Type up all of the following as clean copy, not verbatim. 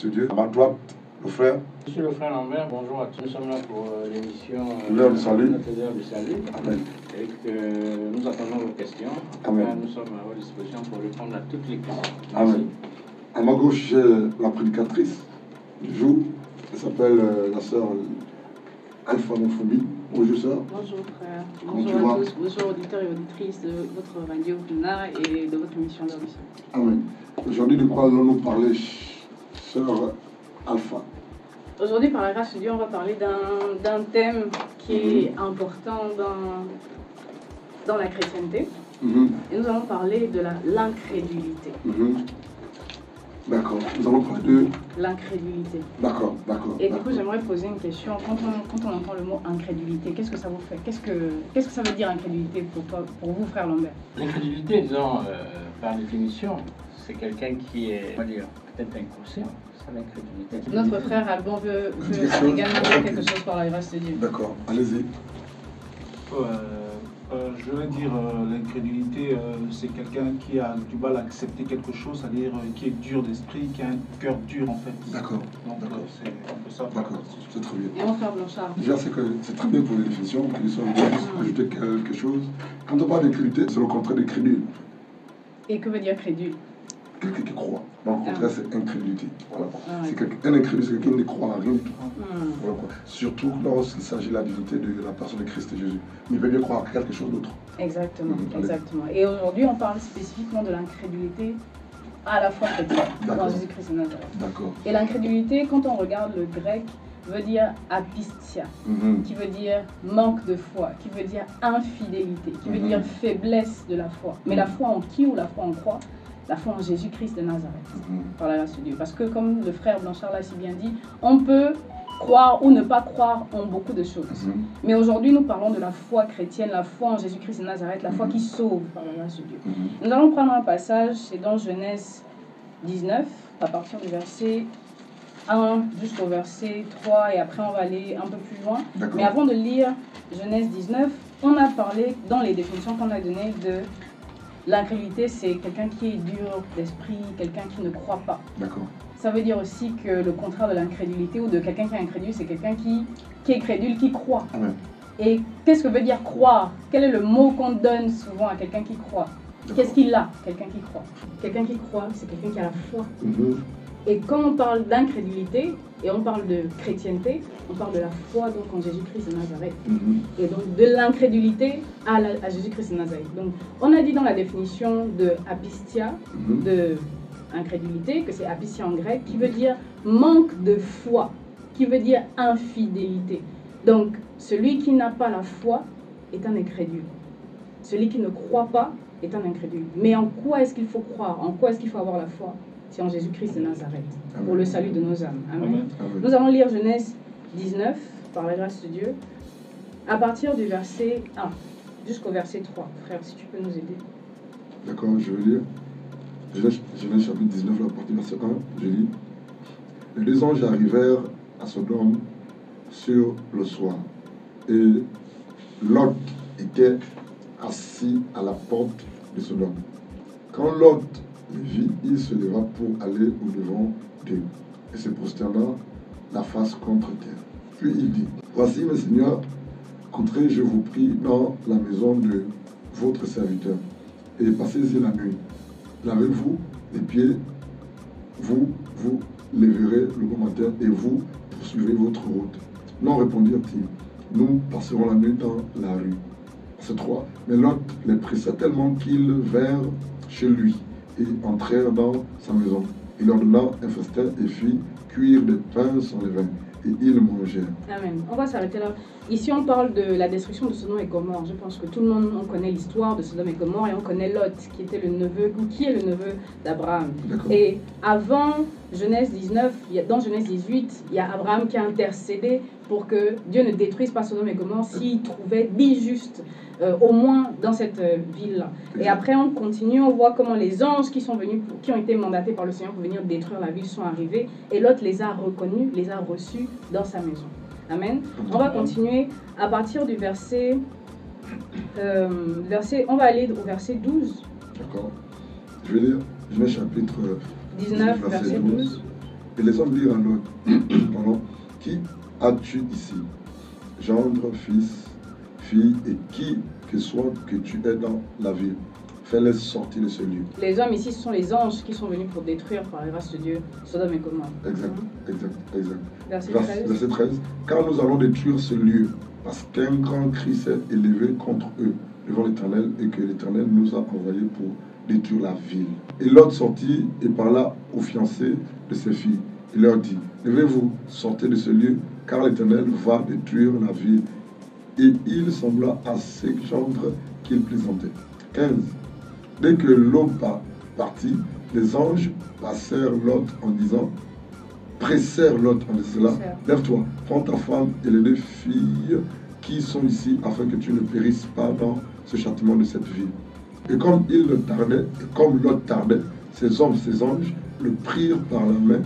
de Dieu. À ma droite, le frère. Monsieur le frère Lambert, bonjour à tous. Nous sommes là pour l'émission L'heure du salut. Notre heure du salut. Amen. Et que nous attendons vos questions. Amen. Nous sommes à votre disposition pour répondre à toutes les questions. Amen. À ma gauche, j'ai la prédicatrice du jour. Elle s'appelle la sœur Alpha Mofobi. Bonjour sœur. Bonjour frère. Comment tu Bonjour à vas? tous. Bonjour auditeurs et auditrices de votre radio Luna et de votre émission d'Horizon. Amen. Aujourd'hui, de quoi allons-nous parler, sœur Alpha? Aujourd'hui, par la grâce de Dieu, on va parler d'un thème qui est important dans la chrétienté. Et nous allons parler de l'incrédulité. D'accord. Nous allons parler de l'incrédulité. D'accord. Et du coup, j'aimerais poser une question. Quand on entend le mot incrédulité, qu'est-ce que ça vous fait? Qu'est-ce que ça veut dire incrédulité pour vous, frère Lambert? L'incrédulité, disons, par définition, c'est quelqu'un qui est, on va dire, peut-être inconscient. C'est l'incrédulité. Notre frère Alban veut également dire quelque chose par la grâce de Dieu. D'accord. Allez-y. Je vais dire l'incrédulité, c'est quelqu'un qui a du mal à accepter quelque chose, c'est-à-dire qui est dur d'esprit, qui a un cœur dur en fait. D'accord. Donc c'est un peu ça. D'accord. C'est très bien. Et mon frère Blanchard? Déjà, c'est très bien pour les définitions, qu'ils soient ajouter quelque chose. Quand on parle d'incrédulité, c'est le contraire de crédule. Et que veut dire crédule? Quelqu'un qui croit. Donc, le contraire, c'est incrédulité. Voilà. Ouais. Un incrédule, c'est quelqu'un qui ne croit à rien du tout. Voilà, quoi. Surtout lorsqu'il s'agit de la divinité de la personne de Christ et Jésus. Mais il peut bien croire à quelque chose d'autre. Exactement, exactement. Et aujourd'hui, on parle spécifiquement de l'incrédulité à la foi chrétienne dans Jésus-Christ de Nazareth. D'accord. Et l'incrédulité, quand on regarde le grec, veut dire apistia, qui veut dire manque de foi, qui veut dire infidélité, qui veut dire faiblesse de la foi. Mais la foi en qui ou la foi en quoi? La foi en Jésus-Christ de Nazareth, par la grâce de Dieu. Parce que comme le frère Blanchard l'a si bien dit, on peut croire ou ne pas croire en beaucoup de choses. Mais aujourd'hui, nous parlons de la foi chrétienne, la foi en Jésus-Christ de Nazareth, la foi qui sauve par la grâce de Dieu. Nous allons prendre un passage, c'est dans Genèse 19, à partir du verset 1 jusqu'au verset 3, et après on va aller un peu plus loin. Mais avant de lire Genèse 19, on a parlé dans les définitions qu'on a données de l'incrédulité, c'est quelqu'un qui est dur d'esprit, quelqu'un qui ne croit pas. D'accord. Ça veut dire aussi que le contraire de l'incrédulité ou de quelqu'un qui est incrédule, c'est quelqu'un qui est crédule, qui croit. Amen. Et qu'est-ce que veut dire croire? Quel est le mot qu'on donne souvent à quelqu'un qui croit? Qu'est-ce qu'il a, quelqu'un qui croit? Quelqu'un qui croit, c'est quelqu'un qui a la foi. Et quand on parle d'incrédulité et on parle de chrétienté, on parle de la foi donc en Jésus-Christ de Nazareth. Et donc de l'incrédulité à Jésus-Christ de Nazareth. Donc on a dit dans la définition de apistia, de incrédulité, que c'est apistia en grec, qui veut dire manque de foi, qui veut dire infidélité. Donc celui qui n'a pas la foi est un incrédule. Celui qui ne croit pas est un incrédule. Mais en quoi est-ce qu'il faut croire? En quoi est-ce qu'il faut avoir la foi? C'est en Jésus-Christ de Nazareth, pour le salut de nos âmes. Amen. Nous allons lire Genèse 19, par la grâce de Dieu, à partir du verset 1 jusqu'au verset 3. Frère, si tu peux nous aider. D'accord, je vais lire. Genèse chapitre 19, la partie verset 1, je lis. Les deux anges arrivèrent à Sodome sur le soir, et Lot était assis à la porte de Sodome. Quand Lot le vit, il se leva pour aller au-devant d'eux, et se prosterna la face contre terre. Puis il dit, voici mes seigneurs, entrez, je vous prie, dans la maison de votre serviteur, et passez-y la nuit. Lavez-vous les pieds, vous lèverez le bon matin, et vous poursuivrez votre route. Non, répondirent-ils, nous passerons la nuit dans la rue. C'est 3. Mais Lot les pressa tellement qu'ils vinrent chez lui et entrèrent dans sa maison. Il leur donna un festin et fit cuire des pains sans levain. Et ils mangèrent. Amen. On va s'arrêter là. Ici, on parle de la destruction de Sodome et Gomorrhe. Je pense que tout le monde on connaît l'histoire de Sodome et Gomorrhe et on connaît Lot, qui était le neveu, ou qui est le neveu d'Abraham. Et avant Genèse 19, dans Genèse 18, il y a Abraham qui a intercédé pour que Dieu ne détruise pas Sodome et Gomorrhe s'il trouvait 10 justes, au moins dans cette ville-là. Et après, on continue, on voit comment les anges qui sont venus, qui ont été mandatés par le Seigneur pour venir détruire la ville sont arrivés, et Lot les a reconnus, les a reçus dans sa maison. Amen. On va continuer à partir du verset, on va aller au verset 12. D'accord. Je vais lire Genèse chapitre 19, verset 12. Et les hommes dirent à Lot, pardon, qui as-tu ici? Gendre, fils, fille, et qui que soit que tu aies dans la ville. Fais-les sortir de ce lieu. Les hommes ici, ce sont les anges qui sont venus pour détruire par la grâce de Dieu Sodome et Gomorrhe. Exact. Verset 13. Verset 13. Car nous allons détruire ce lieu, parce qu'un grand cri s'est élevé contre eux devant l'Éternel, et que l'Éternel nous a envoyés pour détruire la ville. Et Lot sortit et parla aux fiancés de ses filles. Il leur dit, levez-vous, sortez de ce lieu, car l'Éternel va détruire la ville. Et il sembla à ses gendres qu'il plaisantait. 15. Dès que l'eau partit, les anges pressèrent Lot en disant cela, lève-toi, prends ta femme et les 2 filles qui sont ici, afin que tu ne périsses pas dans ce châtiment de cette ville. Et comme il le tardait, et comme Lot tardait, ces hommes, ces anges, le prirent par la main,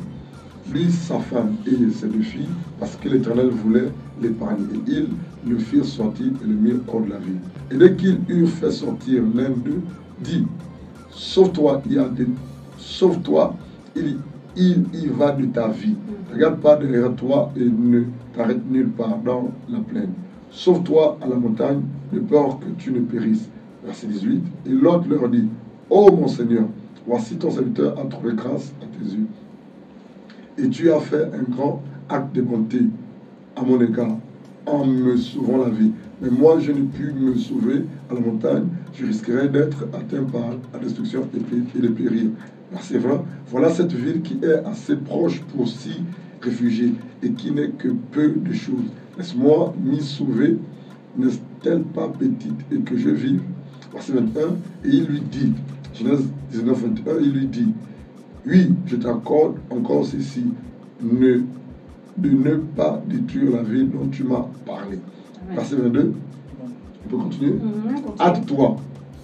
lui, sa femme et ses 2 filles, parce que l'Éternel voulait l'épargner. Et ils le firent sortir et le mirent hors de la ville. Et dès qu'ils eurent fait sortir l'un d'eux, dit, sauve-toi, sauve-toi, il y va de ta vie. Ne regarde pas derrière toi et ne t'arrête nulle part dans la plaine. Sauve-toi à la montagne, de peur que tu ne périsses. Verset 18. Et l'autre leur dit, ô mon Seigneur, voici ton serviteur a trouvé grâce à tes yeux. Et tu as fait un grand acte de bonté à mon égard en me sauvant la vie. Mais moi, je n'ai pu me sauver à la montagne. Je risquerais d'être atteint par la destruction et de périr. Verset 20. Voilà cette ville qui est assez proche pour s'y réfugier et qui n'est que peu de choses. Laisse-moi m'y sauver. N'est-elle pas petite et que je vive? Verset 21. Et il lui dit, Genèse 19, 21, il lui dit, oui, je t'accorde encore ceci, de ne pas détruire la ville dont tu m'as parlé. Verset 22, on peut continuer? Hâte-toi,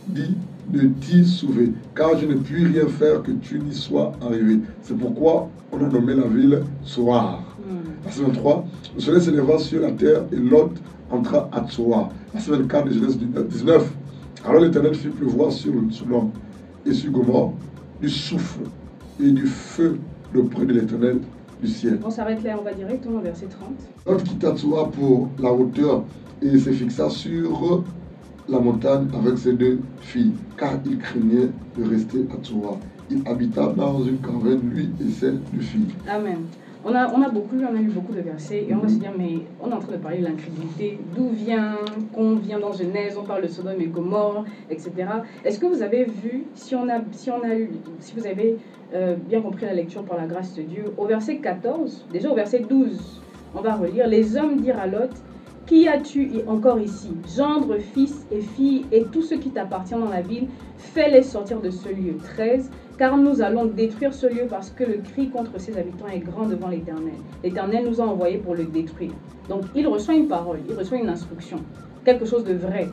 dis de t'y sauver, car je ne puis rien faire que tu n'y sois arrivé. C'est pourquoi on a nommé la ville Tsoar. Verset 23, le soleil s'éleva sur la terre et Lot entra à Tsoar. Verset 24 de Genèse 19, alors l'Éternel fit pleuvoir sur l'homme et sur Gomorrhe du souffle et du feu d'auprès de l'Éternel du ciel. On s'arrête là, on va directement au verset 30. Lot quitta Tsoar pour la hauteur et se fixa sur la montagne avec ses 2 filles, car il craignait de rester à Tsoar. Il habita dans une caverne, lui et ses 2 filles. Amen. On a lu beaucoup de versets et on va se dire, mais on est en train de parler de l'incrédulité, d'où vient, qu'on vient dans Genèse, on parle de Sodome et Gomorrhe, etc. Est-ce que vous avez vu, si vous avez bien compris la lecture par la grâce de Dieu, au verset 14, déjà au verset 12, on va relire, les hommes dirent à Lot, qui as-tu encore ici? Gendre, fils et filles et tous ceux qui t'appartiennent dans la ville, fais-les sortir de ce lieu. 13. Car nous allons détruire ce lieu parce que le cri contre ses habitants est grand devant l'Éternel. L'Éternel nous a envoyés pour le détruire. Donc il reçoit une parole, il reçoit une instruction, quelque chose de vrai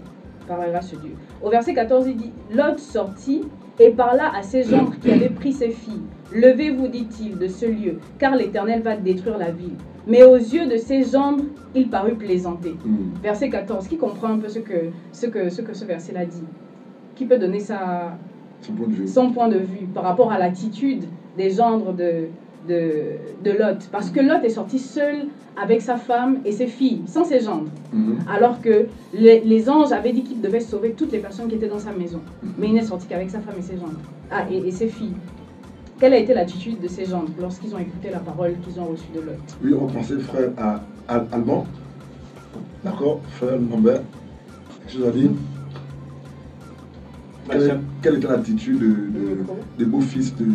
par la grâce de Dieu. Au verset 14, il dit, Lot sortit et parla à ses gendres qui avaient pris ses filles. Levez-vous, dit-il, de ce lieu, car l'Éternel va détruire la ville. Mais aux yeux de ses gendres, il parut plaisanter. Verset 14, qui comprend un peu ce que ce verset-là dit? Qui peut donner son point de vue par rapport à l'attitude des gendres de Lot? Parce que Lot est sorti seul avec sa femme et ses filles, sans ses gendres. Alors que les anges avaient dit qu'il devait sauver toutes les personnes qui étaient dans sa maison. Mais il n'est sorti qu'avec sa femme et ses gendres. Et ses filles. Quelle a été l'attitude de ces gendres lorsqu'ils ont écouté la parole qu'ils ont reçue de Lot? Oui, on pensait frère Alban. D'accord, frère Lambert. Quelque chose à dire? Quelle était l'attitude des beaux-fils de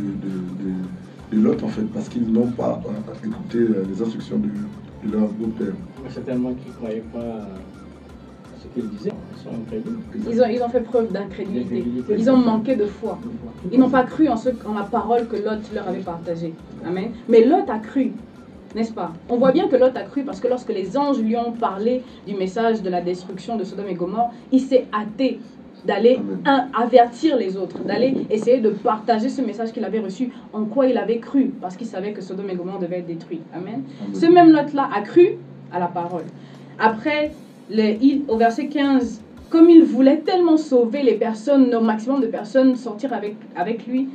Lot en fait? Parce qu'ils n'ont pas écouté les instructions de leur beau-père. Certainement qu'ils ne croyaient pas ce qu'ils disaient. Ils sont incrédules. Ils ont fait preuve d'incrédulité. Ils ont manqué de foi. Ils n'ont pas cru en la parole que Lot leur avait partagée. Amen. Mais Lot a cru. N'est-ce pas? On voit bien que Lot a cru parce que lorsque les anges lui ont parlé du message de la destruction de Sodome et Gomorrhe, il s'est hâté d'aller avertir les autres, d'aller essayer de partager ce message qu'il avait reçu, en quoi il avait cru, parce qu'il savait que Sodome et Gomorrhe devaient être détruits. Amen. Ce même Lot-là a cru à la parole. Après, au verset 15, comme il voulait tellement sauver les personnes, au maximum de personnes, sortir avec lui,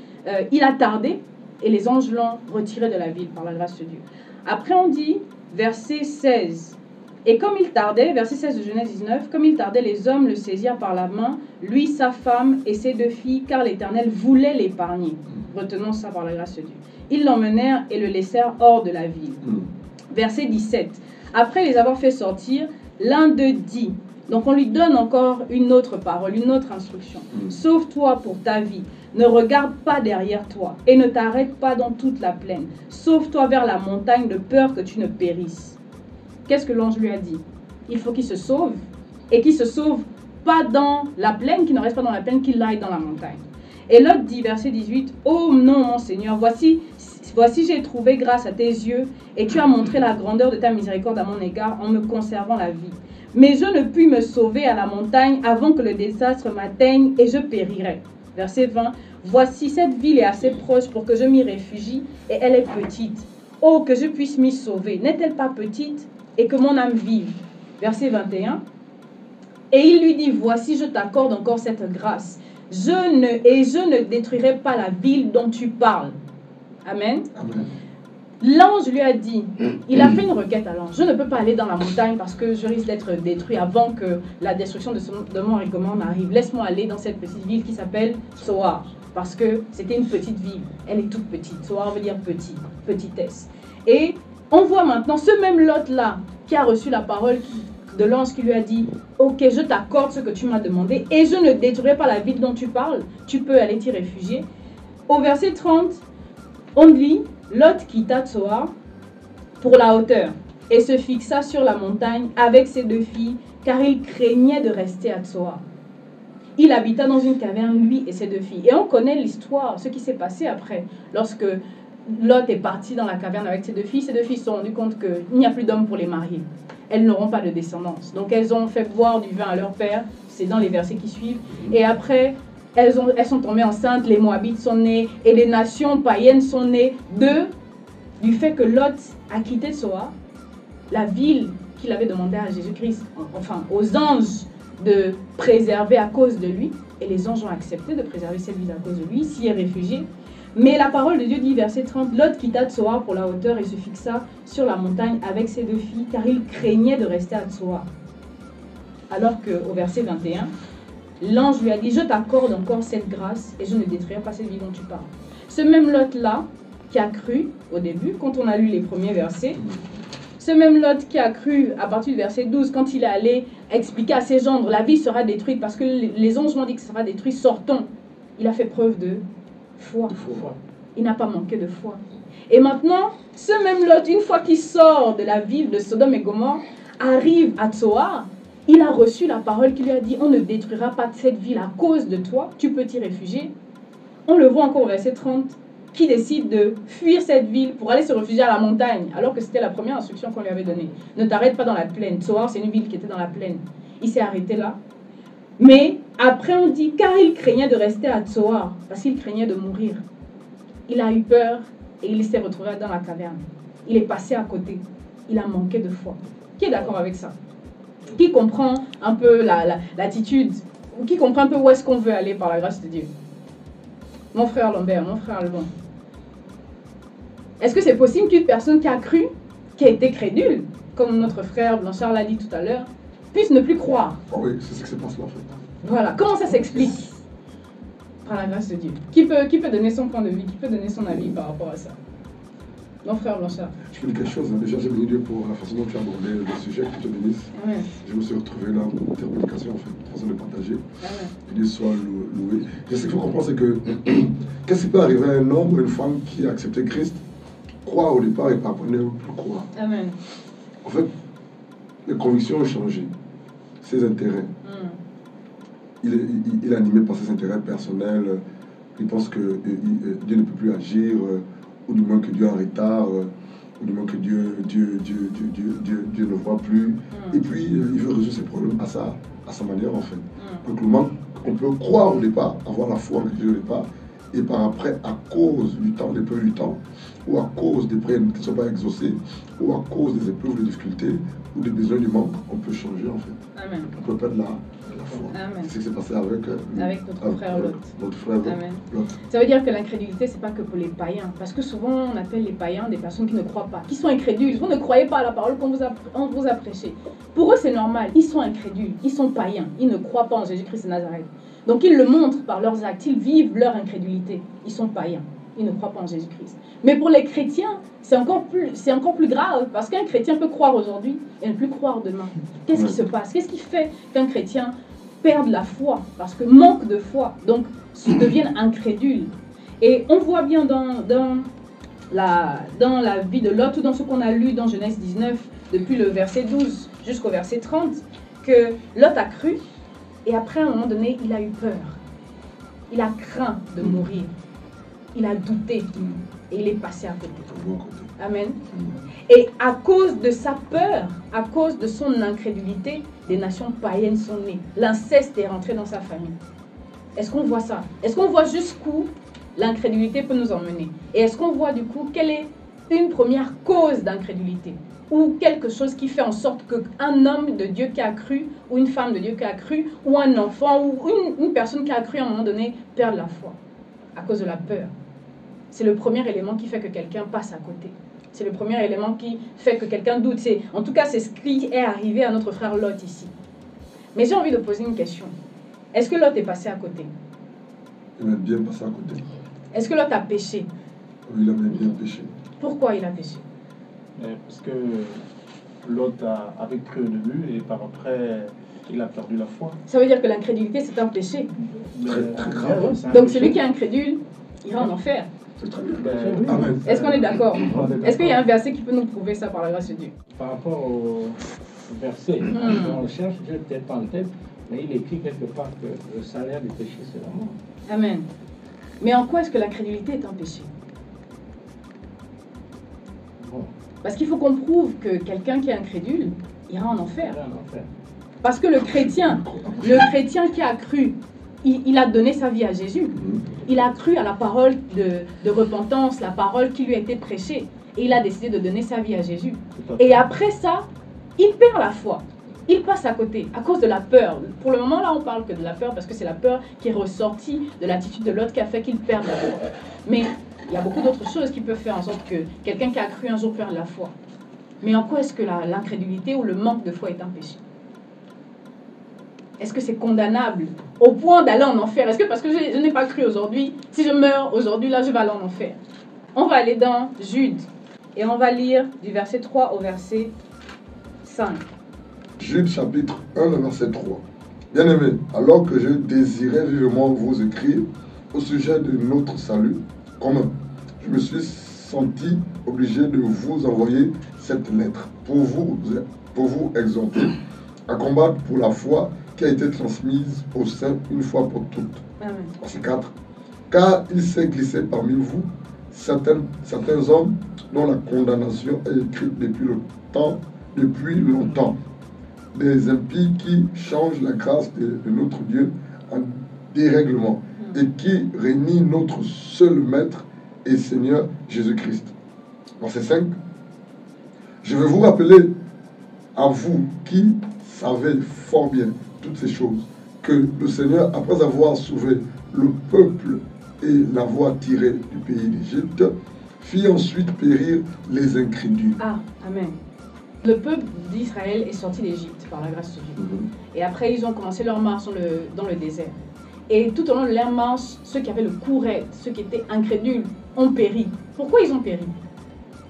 il a tardé. et les anges l'ont retiré de la ville par la grâce de Dieu. Après on dit, verset 16, et comme il tardait, verset 16 de Genèse 19, comme il tardait, les hommes le saisirent par la main, lui, sa femme et ses 2 filles, car l'Éternel voulait l'épargner. Retenons ça par la grâce de Dieu. Ils l'emmenèrent et le laissèrent hors de la ville. Verset 17, après les avoir fait sortir, l'un d'eux dit, donc on lui donne encore une autre parole, une autre instruction. Sauve-toi pour ta vie, ne regarde pas derrière toi et ne t'arrête pas dans toute la plaine. Sauve-toi vers la montagne de peur que tu ne périsses. Qu'est-ce que l'ange lui a dit? Il faut qu'il se sauve et qu'il se sauve pas dans la plaine, qu'il ne reste pas dans la plaine, qu'il aille dans la montagne. Et l'autre dit, verset 18, « Oh non, mon Seigneur, voici j'ai trouvé grâce à tes yeux et tu as montré la grandeur de ta miséricorde à mon égard en me conservant la vie. Mais je ne puis me sauver à la montagne avant que le désastre m'atteigne et je périrai. » Verset 20, « Voici cette ville est assez proche pour que je m'y réfugie et elle est petite. Oh, que je puisse m'y sauver. N'est-elle pas petite et que mon âme vive. » Verset 21. Et il lui dit, « Voici, je t'accorde encore cette grâce. Je ne détruirai pas la ville dont tu parles. » Amen. Amen. L'ange lui a dit, il a fait une requête à l'ange. « Je ne peux pas aller dans la montagne parce que je risque d'être détruit avant que la destruction de Sodome et Gomorrhe n'arrive. Laisse-moi aller dans cette petite ville qui s'appelle Tsoar. » Parce que c'était une petite ville. Elle est toute petite. Tsoar veut dire petit, petitesse. Et on voit maintenant ce même Lot-là qui a reçu la parole de l'ange qui lui a dit, « Ok, je t'accorde ce que tu m'as demandé et je ne détruirai pas la ville dont tu parles. Tu peux aller t'y réfugier. » Au verset 30, on lit, « Lot quitta Tsoar pour la hauteur et se fixa sur la montagne avec ses 2 filles, car il craignait de rester à Tsoar. Il habita dans une caverne, lui et ses 2 filles. » Et on connaît l'histoire, ce qui s'est passé après, lorsque Lot est parti dans la caverne avec ses 2 filles. Ses 2 filles se sont rendues compte qu'il n'y a plus d'hommes pour les marier. Elles n'auront pas de descendance. Donc elles ont fait boire du vin à leur père. C'est dans les versets qui suivent. Et après, elles sont tombées enceintes. Les Moabites sont nés. Et les nations païennes sont nées du fait que Lot a quitté Tsoar, la ville qu'il avait demandé à Jésus-Christ, enfin aux anges, de préserver à cause de lui. Et les anges ont accepté de préserver cette ville à cause de lui. S'y est réfugié. Mais la parole de Dieu dit, verset 30, « Lot quitta Tsoar pour la hauteur et se fixa sur la montagne avec ses 2 filles, car il craignait de rester à Tsoar. » Alors qu'au verset 21, l'ange lui a dit, « Je t'accorde encore cette grâce et je ne détruirai pas cette ville dont tu parles. » Ce même Lot-là, qui a cru au début, quand on a lu les premiers versets, ce même Lot qui a cru à partir du verset 12, quand il est allé expliquer à ses gendres, la ville sera détruite parce que les anges m'ont dit que ça sera détruit, sortons. Il a fait preuve de foi. Il n'a pas manqué de foi. Et maintenant, ce même Lot, une fois qu'il sort de la ville de Sodome et Gomorrhe, arrive à Tsoar, il a reçu la parole qui lui a dit, on ne détruira pas cette ville à cause de toi, tu peux t'y réfugier. On le voit encore au verset 30, qui décide de fuir cette ville pour aller se réfugier à la montagne, alors que c'était la première instruction qu'on lui avait donnée. Ne t'arrête pas dans la plaine. Tsoar, c'est une ville qui était dans la plaine. Il s'est arrêté là. Mais après on dit, car il craignait de rester à Tsoar, parce qu'il craignait de mourir. Il a eu peur et il s'est retrouvé dans la caverne. Il est passé à côté. Il a manqué de foi. Qui est d'accord avec ça? Qui comprend un peu l'attitude, ou qui comprend un peu où est-ce qu'on veut aller par la grâce de Dieu? Mon frère Lambert, mon frère Alban. Est-ce que c'est possible qu'une personne qui a cru, qui a été crédule, comme notre frère Blanchard l'a dit tout à l'heure, puisse ne plus croire? Ah oui, c'est ce qui se passe là en fait. Voilà, comment ça s'explique? Par la grâce de Dieu. Qui peut donner son point de vue, qui peut donner son avis par rapport à ça? Mon frère Blanchard. Je peux dire quelque chose, hein. Déjà j'ai béni Dieu pour la façon dont tu as abordé le sujet, que tu bénisses. Amen. Je me suis retrouvé là pour tes prédications en fait, façon de partager. Amen. Que Dieu soit loué. Et ce qu'il faut comprendre, c'est que qu'est-ce qui peut arriver à un homme ou une femme qui a accepté Christ, croit au départ et pas après ne plus croire. Amen. En fait, les convictions ont changé, ses intérêts. Il est animé par ses intérêts personnels. Il pense que Dieu ne peut plus agir, ou du moins que Dieu est en retard, ou du moins que Dieu ne voit plus. Et puis, il veut résoudre ses problèmes à sa manière, en fait. Donc, on peut croire au départ, avoir la foi avec Dieu au départ, et par après, à cause du temps, des peu du temps, ou à cause des prières qui ne sont pas exaucées, ou à cause des épreuves, des difficultés, ou des besoins du manque, on peut changer en fait. Amen. On peut perdre la foi. Amen. C'est ce qui s'est passé avec notre frère Lot. Notre frère Amen. Lot. Ça veut dire que l'incrédulité, c'est pas que pour les païens. Parce que souvent, on appelle les païens des personnes qui ne croient pas, qui sont incrédules. Vous ne croyez pas à la parole qu'on vous a prêchée. Pour eux, c'est normal. Ils sont incrédules. Ils sont païens. Ils ne croient pas en Jésus-Christ de Nazareth. Donc, ils le montrent par leurs actes. Ils vivent leur incrédulité. Ils sont païens. Ils ne croient pas en Jésus-Christ. Mais pour les chrétiens, c'est encore plus grave. Parce qu'un chrétien peut croire aujourd'hui et ne plus croire demain. Qu'est-ce qui se passe? Qu'est-ce qui fait qu'un chrétien perde la foi? Parce que manque de foi. Donc, deviennent incrédules. Et on voit bien dans la vie de Lot, ou dans ce qu'on a lu dans Genèse 19, depuis le verset 12 jusqu'au verset 30, que Lot a cru, et après, à un moment donné, il a eu peur. Il a craint de mourir. Il a douté. Et il est passé à côté. Amen. Et à cause de sa peur, à cause de son incrédulité, des nations païennes sont nées. L'inceste est rentré dans sa famille. Est-ce qu'on voit ça? Est-ce qu'on voit jusqu'où l'incrédulité peut nous emmener? Et est-ce qu'on voit du coup quelle est une première cause d'incrédulité? Ou quelque chose qui fait en sorte qu'un homme de Dieu qui a cru, ou une femme de Dieu qui a cru, ou un enfant, ou une personne qui a cru à un moment donné, perd la foi à cause de la peur. C'est le premier élément qui fait que quelqu'un passe à côté. C'est le premier élément qui fait que quelqu'un doute. En tout cas, c'est ce qui est arrivé à notre frère Lot ici. Mais j'ai envie de poser une question. Est-ce que Lot est passé à côté? Il a bien passé à côté. Est-ce que Lot a péché? Oui, il a même bien péché. Pourquoi il a péché? Parce que Lot avait cru au début et par après, il a perdu la foi. Ça veut dire que l'incrédulité, c'est un péché. Très grave. Donc celui qui est incrédule, il ira en enfer. C'est très bien. Amen. Est-ce qu'on est d'accord? Est-ce qu'il y a un verset qui peut nous prouver ça par la grâce de Dieu? Par rapport au verset, on le cherche, je n'ai peut-être pas en tête, mais il écrit quelque part que le salaire du péché, c'est la mort. Amen. Mais en quoi est-ce que l'incrédulité est un péché? Bon, Parce qu'il faut qu'on prouve que quelqu'un qui est incrédule ira en enfer. il est en enfer. Parce que le chrétien qui a cru, il a donné sa vie à Jésus. Il a cru à la parole de repentance, la parole qui lui a été prêchée. Et il a décidé de donner sa vie à Jésus. Et après ça, il perd la foi. Il passe à côté, à cause de la peur. Pour le moment, là, on parle que de la peur, parce que c'est la peur qui est ressortie de l'attitude de l'autre qui a fait qu'il perde la foi. Mais il y a beaucoup d'autres choses qui peuvent faire en sorte que quelqu'un qui a cru un jour perde la foi. Mais en quoi est-ce que l'incrédulité ou le manque de foi est un péché? Est-ce que c'est condamnable au point d'aller en enfer? Est-ce que parce que je n'ai pas cru aujourd'hui, si je meurs aujourd'hui, là, je vais aller en enfer? On va aller dans Jude et on va lire du verset 3 au verset 5. Jude chapitre 1, le verset 3. Bien-aimés, alors que je désirais vivement vous écrire au sujet de notre salut commun, je me suis senti obligé de vous envoyer cette lettre pour vous exhorter à combattre pour la foi qui a été transmise au sein une fois pour toutes. Amen. Verset 4. Car il s'est glissé parmi vous certains hommes dont la condamnation est écrite depuis longtemps. Des impies qui changent la grâce de notre Dieu en dérèglement et qui réunit notre seul Maître et Seigneur Jésus-Christ. Verset 5. Je vais vous rappeler à vous qui savez fort bien toutes ces choses, que le Seigneur, après avoir sauvé le peuple et l'avoir tiré du pays d'Égypte, fit ensuite périr les incrédules. Ah, amen. Le peuple d'Israël est sorti d'Égypte par la grâce de Dieu. Et après, ils ont commencé leur marche dans le désert. Et tout au long de leur marche, ceux qui avaient le cou raide, ceux qui étaient incrédules, ont péri. Pourquoi ils ont péri?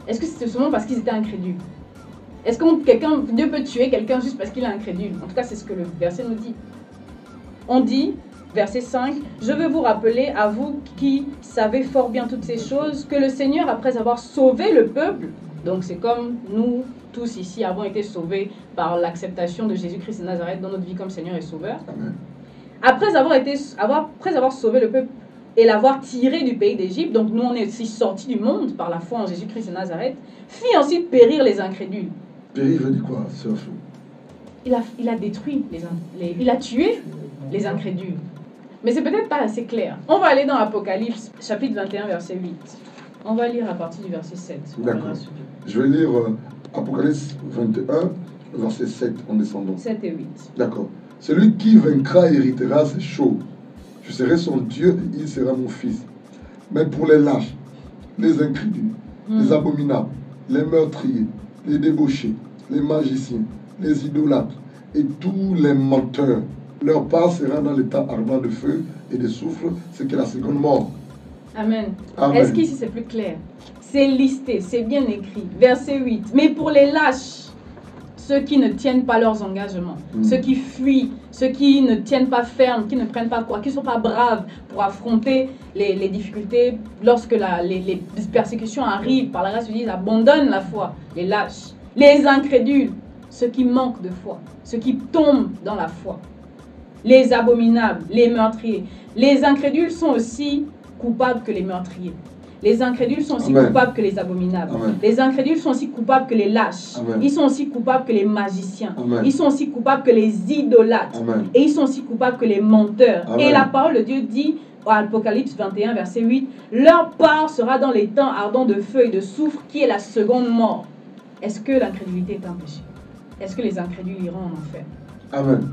Est-ce que c'était seulement parce qu'ils étaient incrédules? Est-ce que Dieu peut tuer quelqu'un juste parce qu'il est incrédule? En tout cas, c'est ce que le verset nous dit. On dit, verset 5, « Je veux vous rappeler, à vous qui savez fort bien toutes ces choses, que le Seigneur, après avoir sauvé le peuple, donc c'est comme nous tous ici avons été sauvés par l'acceptation de Jésus-Christ de Nazareth dans notre vie comme Seigneur et Sauveur, après avoir sauvé le peuple et l'avoir tiré du pays d'Égypte, donc nous on est aussi sortis du monde par la foi en Jésus-Christ de Nazareth, fit ensuite périr les incrédules. » Périr veut dire quoi, sœur Fou? Il a détruit, il a tué les incrédules. Mais c'est peut-être pas assez clair. On va aller dans Apocalypse, chapitre 21, verset 8. On va lire à partir du verset 7. D'accord. Je vais lire Apocalypse 21, verset 7 en descendant. 7 et 8. D'accord. Celui qui vaincra héritera ces choses. Je serai son Dieu et il sera mon fils. Mais pour les lâches, les incrédules, les abominables, les meurtriers, les débauchés, les magiciens, les idolâtres et tous les menteurs, leur part sera dans l'état ardent de feu et de soufre, ce qui est la seconde mort. Amen. Amen. Est-ce qu'ici c'est plus clair? C'est listé, c'est bien écrit. Verset 8. Mais pour les lâches, ceux qui ne tiennent pas leurs engagements, ceux qui fuient, ceux qui ne tiennent pas ferme, qui ne prennent pas quoi, qui ne sont pas braves pour affronter les difficultés, lorsque les persécutions arrivent, par la grâce de Dieu, ils abandonnent la foi, les lâches, les incrédules, ceux qui manquent de foi, ceux qui tombent dans la foi, les abominables, les meurtriers. Les incrédules sont aussi coupables que les meurtriers. Les incrédules sont aussi Amen. coupables que les abominables. Amen. Les incrédules sont aussi coupables que les lâches. Amen. Ils sont aussi coupables que les magiciens. Amen. Ils sont aussi coupables que les idolâtres. Amen. Et ils sont aussi coupables que les menteurs. Amen. Et la parole de Dieu dit, à Apocalypse 21, verset 8, leur part sera dans les temps ardents de feu et de soufre, qui est la seconde mort. Est-ce que l'incrédulité est un péché? Est-ce que les incrédules iront en enfer? Amen.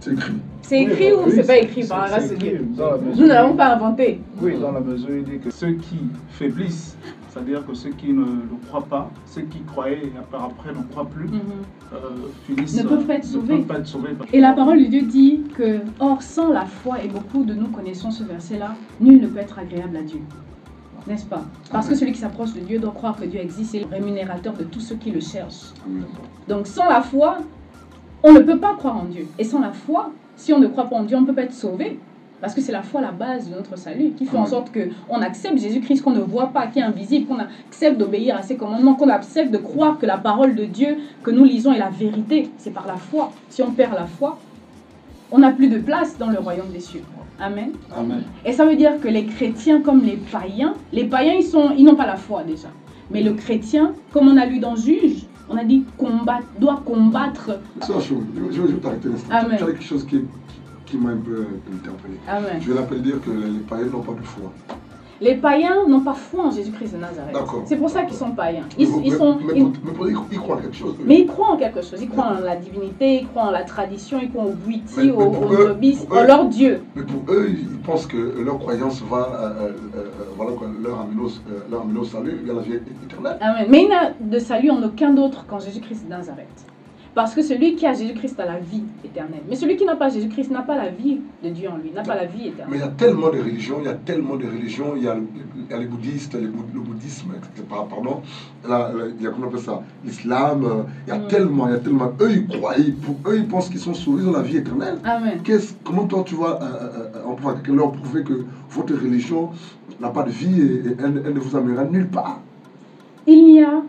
C'est écrit. C'est écrit ou c'est pas écrit par la grâce de Dieu? Nous ne l'avons pas inventé. Oui, dans la mesure où il dit que ceux qui faiblissent, c'est-à-dire que ceux qui ne croient pas, ceux qui croyaient et après ne croient plus, finissent, Ne peuvent pas être sauvés. ne peuvent pas être sauvés. Et la parole de Dieu dit que, or, sans la foi, et beaucoup de nous connaissons ce verset-là, nul ne peut être agréable à Dieu. N'est-ce pas? Parce que celui qui s'approche de Dieu doit croire que Dieu existe et est le rémunérateur de tous ceux qui le cherchent. Amen. Donc, sans la foi, on ne peut pas croire en Dieu. Et sans la foi, si on ne croit pas en Dieu, on ne peut pas être sauvé. Parce que c'est la foi la base de notre salut qui fait en sorte qu'on accepte Jésus-Christ qu'on ne voit pas, qui est invisible, qu'on accepte d'obéir à ses commandements, qu'on accepte de croire que la parole de Dieu que nous lisons est la vérité. C'est par la foi. Si on perd la foi, on n'a plus de place dans le royaume des cieux. Amen. Amen. Et ça veut dire que les chrétiens comme les païens ils n'ont pas la foi déjà. Mais le chrétien, comme on a lu dans Juge, on a dit doit combattre. C'est la chose. Je vais t'arrêter l'instant. Amen. Tu as quelque chose qui m'a un peu interpellé. Amen. Je vais l'appeler dire que les païens n'ont pas de foi. Les païens n'ont pas foi en Jésus-Christ de Nazareth. D'accord. C'est pour ça qu'ils sont païens. Mais ils croient en quelque chose. Mais ils croient en quelque chose. Ils croient en la divinité, ils croient en la tradition, ils croient au buiti, aux nobis, en leur Dieu. Mais pour eux, ils pensent que leur croyance va leur amener au salut, vers la vie éternelle. Amen. Mais il n'a de salut en aucun d'autre qu'en Jésus-Christ de Nazareth. Parce que celui qui a Jésus-Christ a la vie éternelle. Mais celui qui n'a pas Jésus-Christ n'a pas la vie de Dieu en lui, n'a pas la vie éternelle. Mais il y a tellement de religions, il y a les bouddhistes, le bouddhisme, pardon, il y a comment on appelle ça, l'islam, il y a tellement, eux ils croient, pour eux ils pensent qu'ils sont sauvés, ils ont la vie éternelle. Amen. Comment toi tu vas leur prouver que votre religion n'a pas de vie et elle ne vous amènera nulle part? Il n'y a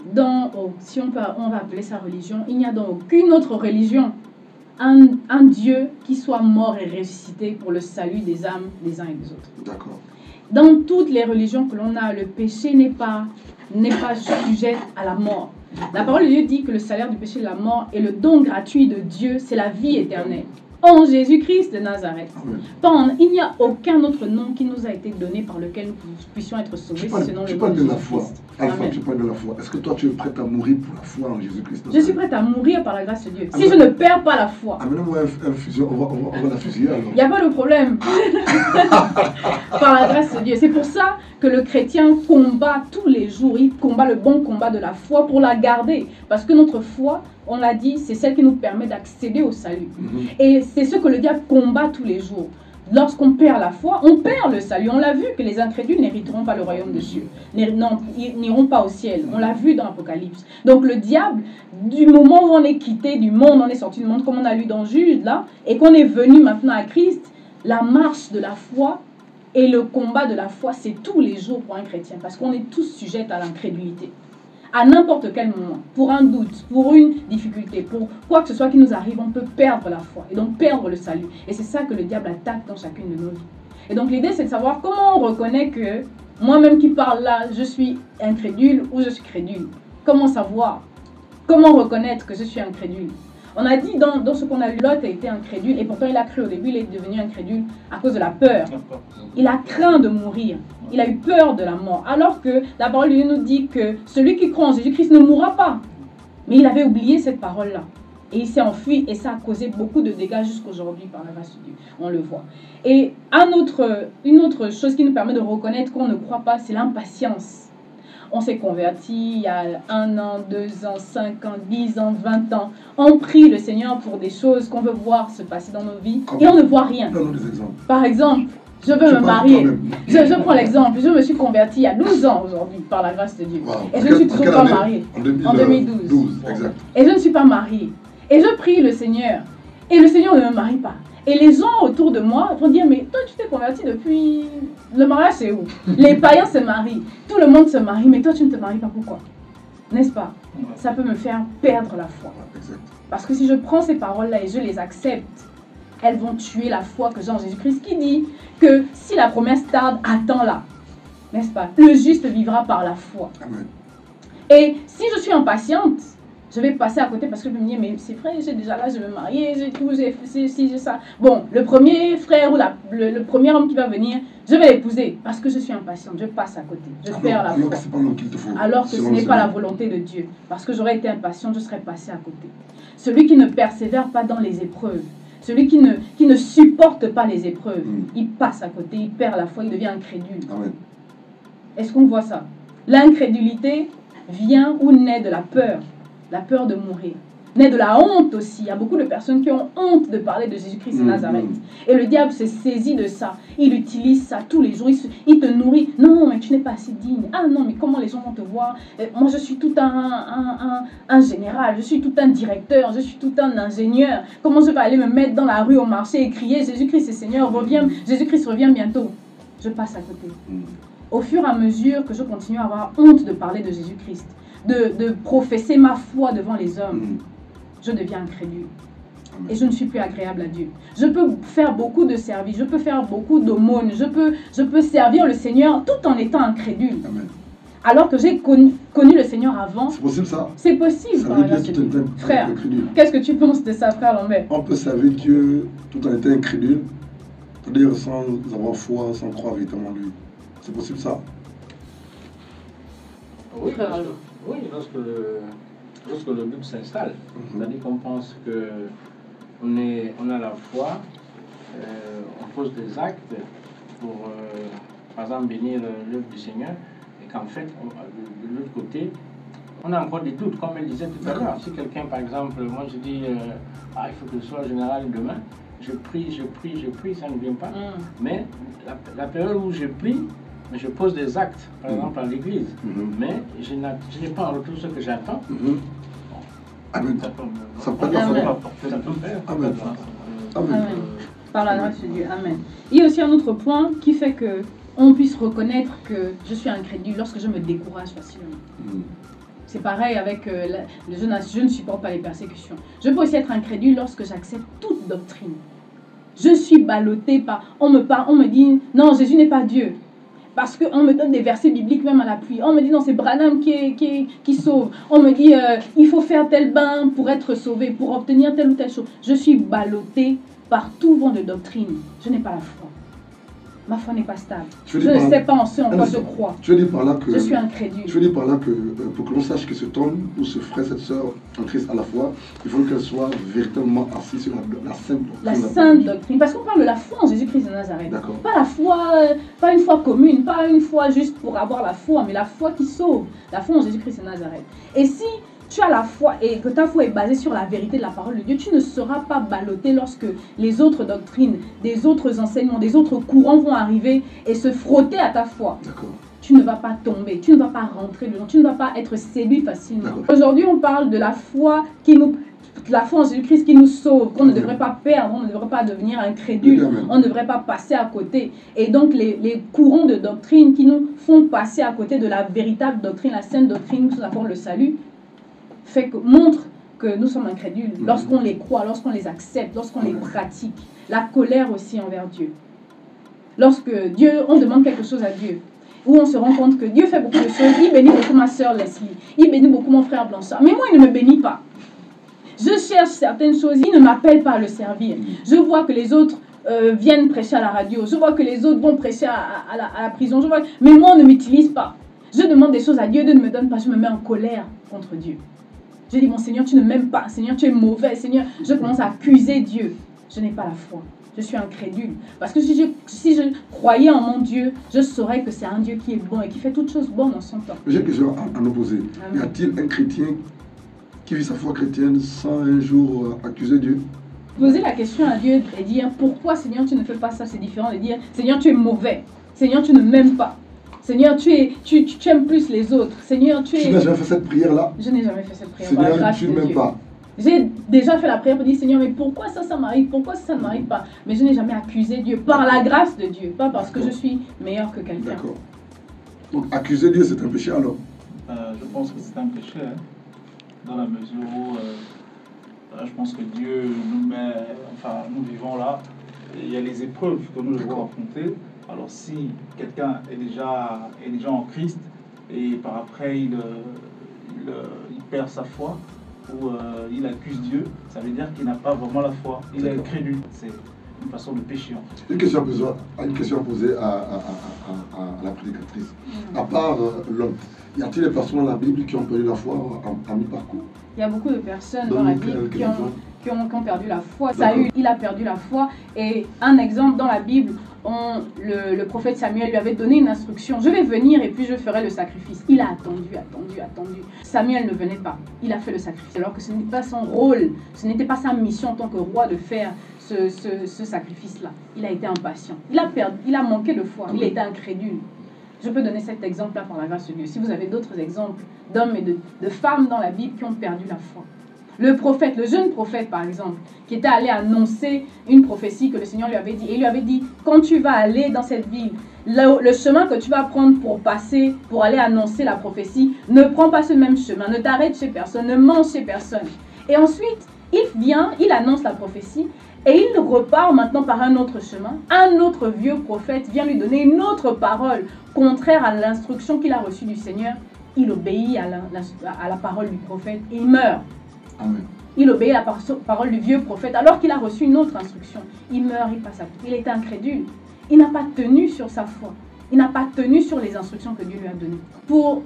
si on va appeler ça religion, il n'y a dans aucune autre religion un Dieu qui soit mort et ressuscité pour le salut des âmes des uns et des autres. D'accord. Dans toutes les religions que l'on a, le péché n'est pas sujet à la mort. La parole de Dieu dit que le salaire du péché est la mort et le don gratuit de Dieu, c'est la vie éternelle. En Jésus-Christ de Nazareth. Il n'y a aucun autre nom qui nous a été donné par lequel nous puissions être sauvés, sinon le nom de Jésus-Christ. Alpha, tu parles de la foi. Est-ce que toi tu es prête à mourir pour la foi en Jésus-Christ? Je suis prête à mourir par la grâce de Dieu. Si je ne perds pas la foi. Amène-moi un fusil, on va la fusiller alors. Il n'y a pas de problème. Par la grâce de Dieu. C'est pour ça que le chrétien combat tous les jours. Il combat le bon combat de la foi pour la garder. Parce que notre foi, on l'a dit, c'est celle qui nous permet d'accéder au salut. Et c'est ce que le diable combat tous les jours. Lorsqu'on perd la foi, on perd le salut. On l'a vu que les incrédules n'hériteront pas le royaume de Dieu. N'iront pas au ciel. On l'a vu dans l'Apocalypse. Donc le diable, du moment où on est quitté du monde, on est sorti du monde, comme on a lu dans Jude, là, et qu'on est venu maintenant à Christ, la marche de la foi et le combat de la foi, c'est tous les jours pour un chrétien. Parce qu'on est tous sujets à l'incrédulité. À n'importe quel moment, pour un doute, pour une difficulté, pour quoi que ce soit qui nous arrive, on peut perdre la foi et donc perdre le salut. Et c'est ça que le diable attaque dans chacune de nos vies. Et donc l'idée, c'est de savoir comment on reconnaît que moi-même qui parle là, je suis incrédule ou je suis crédule. Comment savoir? Comment reconnaître que je suis incrédule? On a dit dans ce qu'on a lu, Lot a été incrédule et pourtant il a cru au début, il est devenu incrédule à cause de la peur. Il a craint de mourir. Il a eu peur de la mort. Alors que la parole de Dieu nous dit que celui qui croit en Jésus-Christ ne mourra pas. Mais il avait oublié cette parole-là. Et il s'est enfui et ça a causé beaucoup de dégâts jusqu'aujourd'hui par la grâce de Dieu. On le voit. Et une autre chose qui nous permet de reconnaître qu'on ne croit pas, c'est l'impatience. On s'est converti il y a 1 an, 2 ans, 5 ans, 10 ans, 20 ans. On prie le Seigneur pour des choses qu'on veut voir se passer dans nos vies et on ne voit rien. Donne-nous des exemples. Par exemple, je veux me marier. Je prends l'exemple. Je me suis convertie il y a 12 ans aujourd'hui par la grâce de Dieu. Wow. Et je ne suis toujours pas mariée. En 2012. Exact. Et je ne suis pas mariée. Et je prie le Seigneur. Et le Seigneur ne me marie pas. Et les gens autour de moi vont dire, mais toi tu t'es converti depuis... Le mariage c'est où? Les païens se marient. Tout le monde se marie, mais toi tu ne te maries pas. Pourquoi? N'est-ce pas? Ça peut me faire perdre la foi. Exact. Parce que si je prends ces paroles-là et je les accepte, elles vont tuer la foi que j'ai en Jésus-Christ qui dit que si la promesse tarde, attends-la. N'est-ce pas? Le juste vivra par la foi. Amen. Et si je suis impatiente, je vais passer à côté parce que je vais me dire, mais c'est vrai, j'ai déjà là, je vais me marier, j'ai tout, j'ai ça. Bon, le premier frère ou le premier homme qui va venir, je vais l'épouser parce que je suis impatiente, je passe à côté, je perds la foi. Alors que ce n'est pas la volonté de Dieu. Parce que j'aurais été impatiente, je serais passée à côté. Celui qui ne persévère pas dans les épreuves, celui qui ne supporte pas les épreuves, il passe à côté, il perd la foi, il devient incrédule. Est-ce qu'on voit ça? L'incrédulité vient ou naît de la peur de mourir, naît de la honte aussi. Il y a beaucoup de personnes qui ont honte de parler de Jésus-Christ de Nazareth. Et le diable se saisit de ça. Il utilise ça tous les jours. Il te nourrit. Non, mais tu n'es pas assez digne. Ah non, mais comment les gens vont te voir? Moi, je suis tout un général. Je suis tout un directeur. Je suis tout un ingénieur. Comment je vais aller me mettre dans la rue au marché et crier Jésus-Christ est Seigneur, reviens. Jésus-Christ revient bientôt. Je passe à côté. Au fur et à mesure que je continue à avoir honte de parler de Jésus-Christ, de professer ma foi devant les hommes, je deviens incrédule. Et je ne suis plus agréable à Dieu. Je peux faire beaucoup de services, je peux faire beaucoup d'aumônes, je peux servir le Seigneur tout en étant incrédule. Amen. Alors que j'ai connu le Seigneur avant. C'est possible ça? C'est possible. Ça veut dire tout en étant frère, incrédule. Qu'est-ce que tu penses de ça, frère Lambert? On peut servir Dieu tout en étant incrédule, c'est-à-dire sans avoir foi, sans croire véritablement en lui. C'est possible ça? Oui, lorsque le doute s'installe, c'est-à-dire qu'on pense qu'on a la foi, on pose des actes pour, par exemple, bénir l'œuvre du Seigneur, et qu'en fait, de l'autre côté, on a encore des doutes, comme elle disait tout à l'heure. Si quelqu'un, par exemple, moi je dis, il faut que je sois général demain, je prie, ça ne vient pas. Mais la période où je prie, je pose des actes, par exemple, à l'église, mais je n'ai pas en retour ce que j'attends. Amen. Ça peut faire. Amen. Amen. Par la grâce de Dieu. Amen. Il y a aussi un autre point qui fait que on puisse reconnaître que je suis incrédule lorsque je me décourage facilement. C'est pareil avec je ne supporte pas les persécutions. Je peux aussi être incrédule lorsque j'accepte toute doctrine. Je suis ballottée par... On me dit, non, Jésus n'est pas Dieu. Parce qu'on me donne des versets bibliques même à l'appui. On me dit, non, c'est Branham qui sauve. On me dit, il faut faire tel bain pour être sauvé, pour obtenir telle ou telle chose. Je suis ballottée par tout vent de doctrine. Je n'ai pas la foi. Ma foi n'est pas stable. Je ne sais pas en ce en quoi je crois. Tu veux dire par là que... Je suis incrédule. Tu veux dire par là que pour que l'on sache que cet homme ou ce frère, cette sœur en Christ à la foi, il faut qu'elle soit véritablement assise sur la sainte doctrine. La sainte doctrine. Parce qu'on parle de la foi en Jésus-Christ de Nazareth. Pas la foi, pas une foi commune, pas une foi juste pour avoir la foi, mais la foi qui sauve. La foi en Jésus-Christ de Nazareth. Et si tu as la foi et que ta foi est basée sur la vérité de la parole de Dieu, tu ne seras pas ballotté lorsque les autres doctrines, des autres enseignements, des autres courants vont arriver et se frotter à ta foi. Tu ne vas pas tomber, tu ne vas pas rentrer dedans, tu ne vas pas être séduit facilement. Aujourd'hui, on parle de la foi en Jésus-Christ qui nous sauve, qu'on ne devrait pas perdre, on ne devrait pas devenir incrédule, on ne devrait pas passer à côté. Et donc, les courants de doctrine qui nous font passer à côté de la véritable doctrine, la sainte doctrine, tout d'abord le salut, montre que nous sommes incrédules lorsqu'on les croit, lorsqu'on les accepte, lorsqu'on les pratique. La colère aussi envers Dieu. Lorsque on demande quelque chose à Dieu, où on se rend compte que Dieu fait beaucoup de choses, il bénit beaucoup ma soeur Leslie, il bénit beaucoup mon frère Blanchard, mais moi il ne me bénit pas. Je cherche certaines choses, il ne m'appelle pas à le servir. Je vois que les autres viennent prêcher à la radio. Je vois que les autres vont prêcher à la prison. Mais moi, on ne m'utilise pas. Je demande des choses à Dieu, Dieu ne me donne pas. Je me mets en colère contre Dieu. Je dis, mon Seigneur, tu ne m'aimes pas. Seigneur, tu es mauvais. Seigneur, je commence à accuser Dieu. Je n'ai pas la foi. Je suis incrédule. Parce que si je croyais en mon Dieu, je saurais que c'est un Dieu qui est bon et qui fait toutes choses bonnes en son temps. J'ai une question à nous poser. Y a-t-il un chrétien qui vit sa foi chrétienne sans un jour accuser Dieu? Poser la question à Dieu et dire pourquoi Seigneur tu ne fais pas ça, c'est différent de dire Seigneur tu es mauvais, Seigneur tu ne m'aimes pas, Seigneur tu aimes plus les autres, Seigneur tu es... Tu n'as jamais fait cette prière-là? Je n'ai jamais fait cette prière. Seigneur, par la grâce tu ne de m'aimes Dieu. pas. J'ai déjà fait la prière pour dire Seigneur, mais pourquoi ça m'arrive? Pourquoi ça ne m'arrive pas? Mais je n'ai jamais accusé Dieu par la grâce de Dieu, pas parce que je suis meilleur que quelqu'un. D'accord. Donc accuser Dieu, c'est un péché alors? Je pense que c'est un péché, hein, dans la mesure où je pense que Dieu nous met, enfin nous vivons là, et il y a les épreuves que nous devons affronter. Alors si quelqu'un est déjà en Christ et par après il perd sa foi, ou il accuse Dieu, ça veut dire qu'il n'a pas vraiment la foi, il est incrédule. C'est une façon de pécher en fait. Une question à poser à la prédicatrice. À part l'homme, y a-t-il des personnes dans la Bible qui ont perdu la foi à mi-parcours? Il y a beaucoup de personnes dans la Bible qui ont perdu la foi. Saül, il a perdu la foi. Et un exemple dans la Bible, le prophète Samuel lui avait donné une instruction. Je vais venir et puis je ferai le sacrifice. Il a attendu. Samuel ne venait pas. Il a fait le sacrifice. Alors que ce n'était pas son rôle, ce n'était pas sa mission en tant que roi de faire ce sacrifice-là. Il a été impatient. Il a manqué de foi. Il a été incrédule. Je peux donner cet exemple-là par la grâce de Dieu. Si vous avez d'autres exemples d'hommes et de femmes dans la Bible qui ont perdu la foi. Le prophète, le jeune prophète par exemple, qui était allé annoncer une prophétie que le Seigneur lui avait dit. Et il lui avait dit, quand tu vas aller dans cette ville, le chemin que tu vas prendre pour aller annoncer la prophétie, ne prends pas ce même chemin, ne t'arrête chez personne, ne mange chez personne. Et ensuite, il annonce la prophétie. Et il repart maintenant par un autre chemin. Un autre vieux prophète vient lui donner une autre parole contraire à l'instruction qu'il a reçue du Seigneur. Il obéit à la parole du prophète et il meurt. Amen. Il obéit à la parole du vieux prophète alors qu'il a reçu une autre instruction. Il meurt, il passe à tout. Il est incrédule. Il n'a pas tenu sur sa foi. Il n'a pas tenu sur les instructions que Dieu lui a données. Pour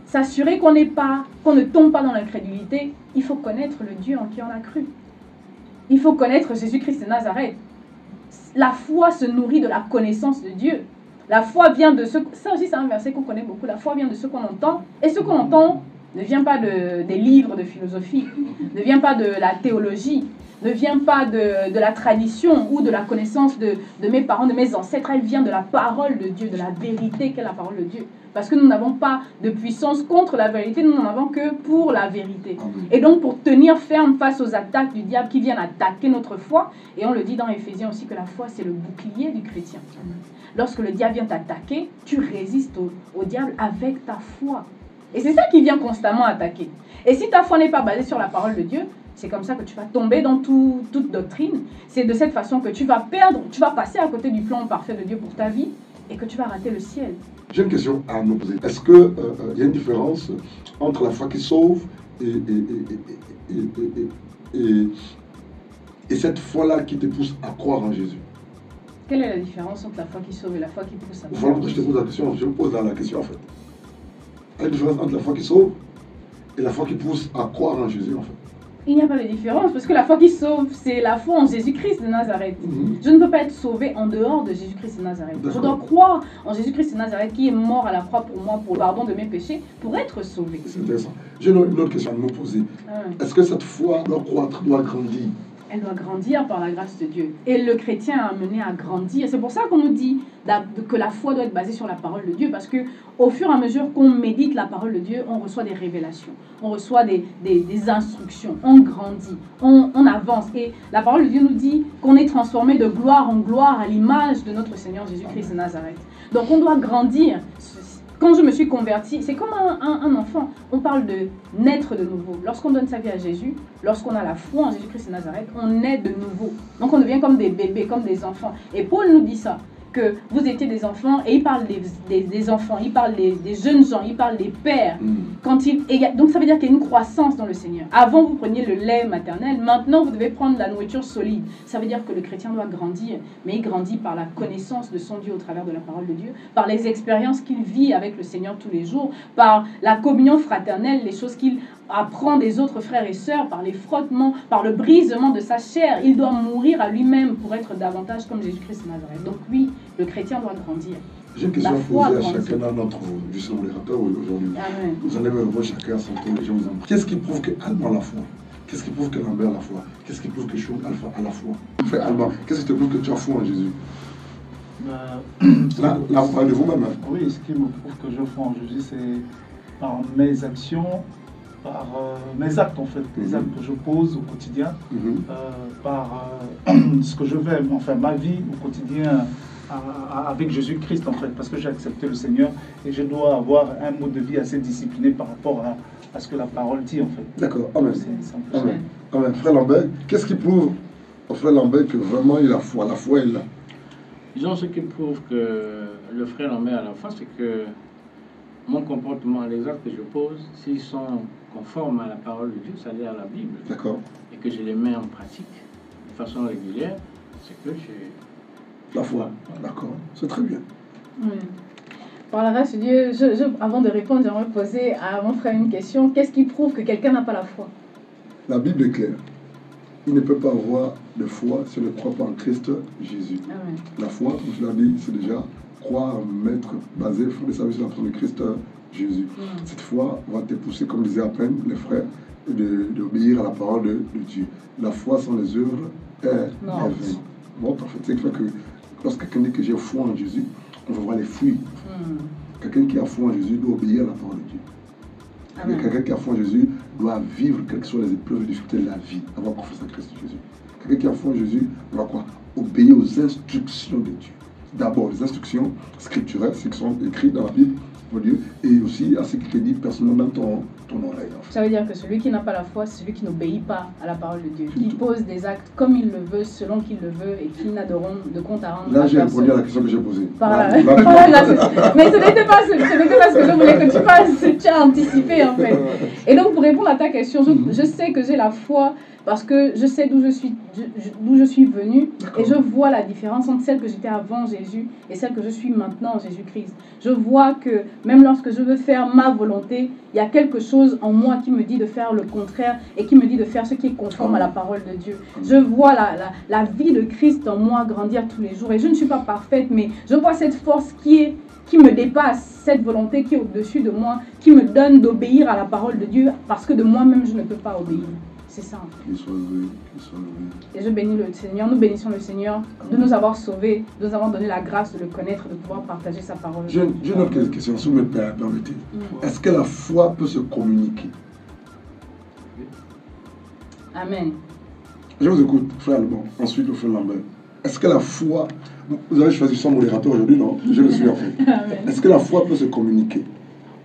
s'assurer qu'on ne tombe pas dans l'incrédulité, il faut connaître le Dieu en qui on a cru. Il faut connaître Jésus-Christ de Nazareth. La foi se nourrit de la connaissance de Dieu. La foi vient de ce... Ça aussi, c'est un verset qu'on connaît beaucoup. La foi vient de ce qu'on entend. Et ce qu'on entend ne vient pas des livres de philosophie, ne vient pas de la théologie, ne vient pas de la tradition ou de la connaissance de mes parents, de mes ancêtres. Elle vient de la parole de Dieu, de la vérité qu'est la parole de Dieu. Parce que nous n'avons pas de puissance contre la vérité, nous n'en avons que pour la vérité. Et donc pour tenir ferme face aux attaques du diable qui viennent attaquer notre foi, et on le dit dans Éphésiens aussi que la foi c'est le bouclier du chrétien. Lorsque le diable vient t'attaquer, tu résistes au diable avec ta foi. Et c'est ça qui vient constamment attaquer. Et si ta foi n'est pas basée sur la parole de Dieu, c'est comme ça que tu vas tomber dans toute doctrine. C'est de cette façon que tu vas passer à côté du plan parfait de Dieu pour ta vie et que tu vas rater le ciel. J'ai une question à me poser. Est-ce qu'il y a une différence entre la foi qui sauve et cette foi-là qui te pousse à croire en Jésus? Quelle est la différence entre la foi qui sauve et la foi qui pousse à croire? Voilà pourquoi je te pose la question. Je me pose la question en fait. Il y a une différence entre la foi qui sauve et la foi qui pousse à croire en Jésus en fait. Il n'y a pas de différence, parce que la foi qui sauve, c'est la foi en Jésus-Christ de Nazareth. Je ne peux pas être sauvé en dehors de Jésus-Christ de Nazareth. Je dois croire en Jésus-Christ de Nazareth qui est mort à la croix pour moi, pour le pardon de mes péchés, pour être sauvé. C'est intéressant. J'ai une autre question à me poser. Est-ce que cette foi doit croître, doit grandir? Elle doit grandir par la grâce de Dieu. Et le chrétien est amené à grandir. C'est pour ça qu'on nous dit que la foi doit être basée sur la parole de Dieu. Parce qu'au fur et à mesure qu'on médite la parole de Dieu, on reçoit des révélations. On reçoit des instructions. On grandit. On avance. Et la parole de Dieu nous dit qu'on est transformé de gloire en gloire à l'image de notre Seigneur Jésus-Christ de Nazareth. Donc on doit grandir. Quand je me suis convertie, c'est comme un enfant. On parle de naître de nouveau. Lorsqu'on donne sa vie à Jésus, lorsqu'on a la foi en Jésus-Christ de Nazareth, on naît de nouveau. Donc on devient comme des bébés, comme des enfants. Et Paul nous dit ça, que vous étiez des enfants, et il parle des enfants, il parle des jeunes gens, il parle des pères. Donc ça veut dire qu'il y a une croissance dans le Seigneur. Avant, vous preniez le lait maternel, maintenant vous devez prendre la nourriture solide. Ça veut dire que le chrétien doit grandir, mais il grandit par la connaissance de son Dieu au travers de la parole de Dieu, par les expériences qu'il vit avec le Seigneur tous les jours, par la communion fraternelle, les choses qu'il apprend des autres frères et sœurs, par les frottements, par le brisement de sa chair. Il doit mourir à lui-même pour être davantage comme Jésus-Christ de Nazareth. Donc oui, le chrétien doit grandir. J'ai une question à poser à chacun de notre juste modérateur aujourd'hui. Amen. Vous allez me revoir chacun à son tour, les gens vous en prient. Qu'est-ce qui prouve que Alban a la foi? Qu'est-ce qui prouve que Lambert a la foi? Qu'est-ce qui prouve que Choum Alpha a la foi? Frère Alban, qu'est-ce qui te prouve que tu as foi en Jésus? La foi de vous-même. Oui, ce qui me prouve que je foi en Jésus, c'est par mes actions, par mes actes en fait, les actes que je pose au quotidien, par ce que je vais, enfin ma vie au quotidien avec Jésus-Christ en fait, parce que j'ai accepté le Seigneur et je dois avoir un mode de vie assez discipliné par rapport à ce que la parole dit en fait. D'accord, amen. Amen. Frère Lambert, qu'est-ce qui prouve au frère Lambert que vraiment il a foi? La foi est là. Disons, ce qui prouve que le frère Lambert a la foi, c'est que mon comportement, les actes que je pose, s'ils sont conformes à la parole de Dieu, c'est-à-dire à la Bible, et que je les mets en pratique de façon régulière, c'est que j'ai la foi. D'accord, c'est très bien. Oui. Par la grâce de Dieu, avant de répondre, j'aimerais poser à mon frère une question. Qu'est-ce qui prouve que quelqu'un n'a pas la foi? La Bible est claire. Il ne peut pas avoir de foi s'il ne croit pas en Christ Jésus. Amen. La foi, comme je l'ai dit, c'est déjà croire, mettre, baser, fonder sa vie sur la personne de Christ Jésus. Cette foi va te pousser, comme disaient à peine les frères, d'obéir à la parole de Dieu. La foi sans les œuvres est vaine. Bon, en fait, c'est fait que lorsque quelqu'un dit que j'ai foi en Jésus, on va voir les fruits. Quelqu'un qui a foi en Jésus doit obéir à la parole de Dieu. Quelqu'un qui a foi en Jésus doit vivre quelles que soient les épreuves et les difficultés de la vie, avoir confiance en Christ Jésus. Quelqu'un qui a foi en Jésus doit quoi? Obéir aux instructions de Dieu. D'abord, les instructions scripturelles, ce qui sont écrites dans la Bible, pour Dieu, et aussi à ce qui te dit personnellement ton oreille. En fait. Ça veut dire que celui qui n'a pas la foi, c'est celui qui n'obéit pas à la parole de Dieu, qui pose des actes comme il le veut, selon qu'il le veut, et qui n'a de compte à rendre. Là, j'ai répondu à la question que j'ai posée. Mais ce n'était pas ce que je voulais que tu fasses, tu as anticipé en fait. Et donc, pour répondre à ta question, je sais que j'ai la foi parce que je sais d'où je suis venue et je vois la différence entre celle que j'étais avant Jésus et celle que je suis maintenant en Jésus-Christ. Je vois que même lorsque je veux faire ma volonté, il y a quelque chose en moi qui me dit de faire le contraire et qui me dit de faire ce qui est conforme à la parole de Dieu. Je vois la vie de Christ en moi grandir tous les jours et je ne suis pas parfaite, mais je vois cette force qui me dépasse, cette volonté qui est au-dessus de moi, qui me donne d'obéir à la parole de Dieu parce que de moi-même je ne peux pas obéir. C'est ça. Qu'il soit loué. Et je bénis le Seigneur, nous bénissons le Seigneur de nous avoir sauvés, de nous avoir donné la grâce de le connaître, de pouvoir partager sa parole. J'ai une autre question, si vous me permettez. Est-ce que la foi peut se communiquer? Amen. Je vous écoute, frère Alban, ensuite le frère Lambert. Est-ce que la foi... Vous avez choisi son modérateur aujourd'hui, non? Je le suis en fait. Est-ce que la foi peut se communiquer?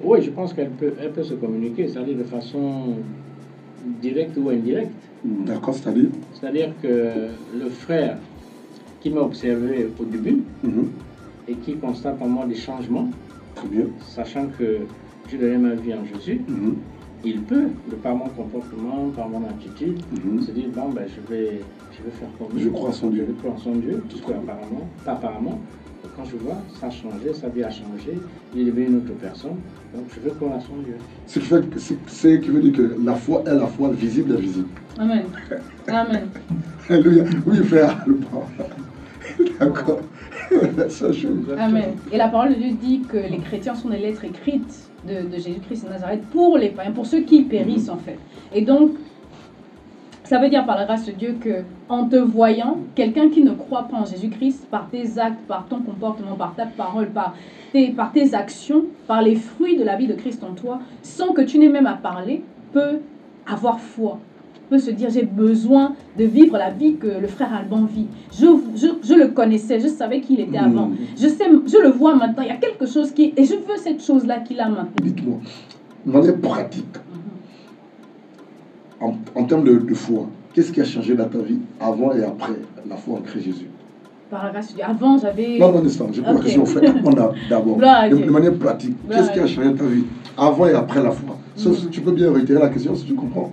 Oui, je pense qu'elle peut se communiquer, c'est-à-dire de façon directe ou indirecte. D'accord, c'est-à-dire? C'est-à-dire que le frère qui m'a observé au début et qui constate en moi des changements, très bien, sachant que je donnais ma vie en Jésus, il peut, de par mon comportement, par mon attitude, se dire, bon, ben, je vais faire comme lui. Je crois en son Dieu. Je crois en son Dieu, puisque apparemment, quand je vois, ça a changé, sa vie a changé, il est devenu une autre personne, donc je veux croire à son Dieu. Ce qui veut dire que la foi est la foi visible et invisible. Amen. Amen. Alléluia. Oui, frère. D'accord. Amen. Et la parole de Dieu dit que les chrétiens sont des lettres écrites de Jésus-Christ de Nazareth pour les païens, pour ceux qui périssent en fait. Et donc, ça veut dire par la grâce de Dieu que en te voyant, quelqu'un qui ne croit pas en Jésus-Christ, par tes actes, par ton comportement, par ta parole, par tes actions, par les fruits de la vie de Christ en toi, sans que tu n'aies même à parler, peut avoir foi, peut se dire j'ai besoin de vivre la vie que le frère Alban vit. Je le connaissais, je savais qui il était avant. Je le vois maintenant, il y a quelque chose qui... Et je veux cette chose-là qu'il a maintenant. Dites-moi, de manière pratique, en termes de foi, qu'est-ce qui a changé dans ta vie avant et après la foi en Christ Jésus? Par la grâce de Dieu. Avant, j'avais... Non, instant, je pose la question, frère. On a d'abord, de manière pratique, qu'est-ce qui a changé ta vie avant et après la foi? Tu peux bien réitérer la question si tu comprends.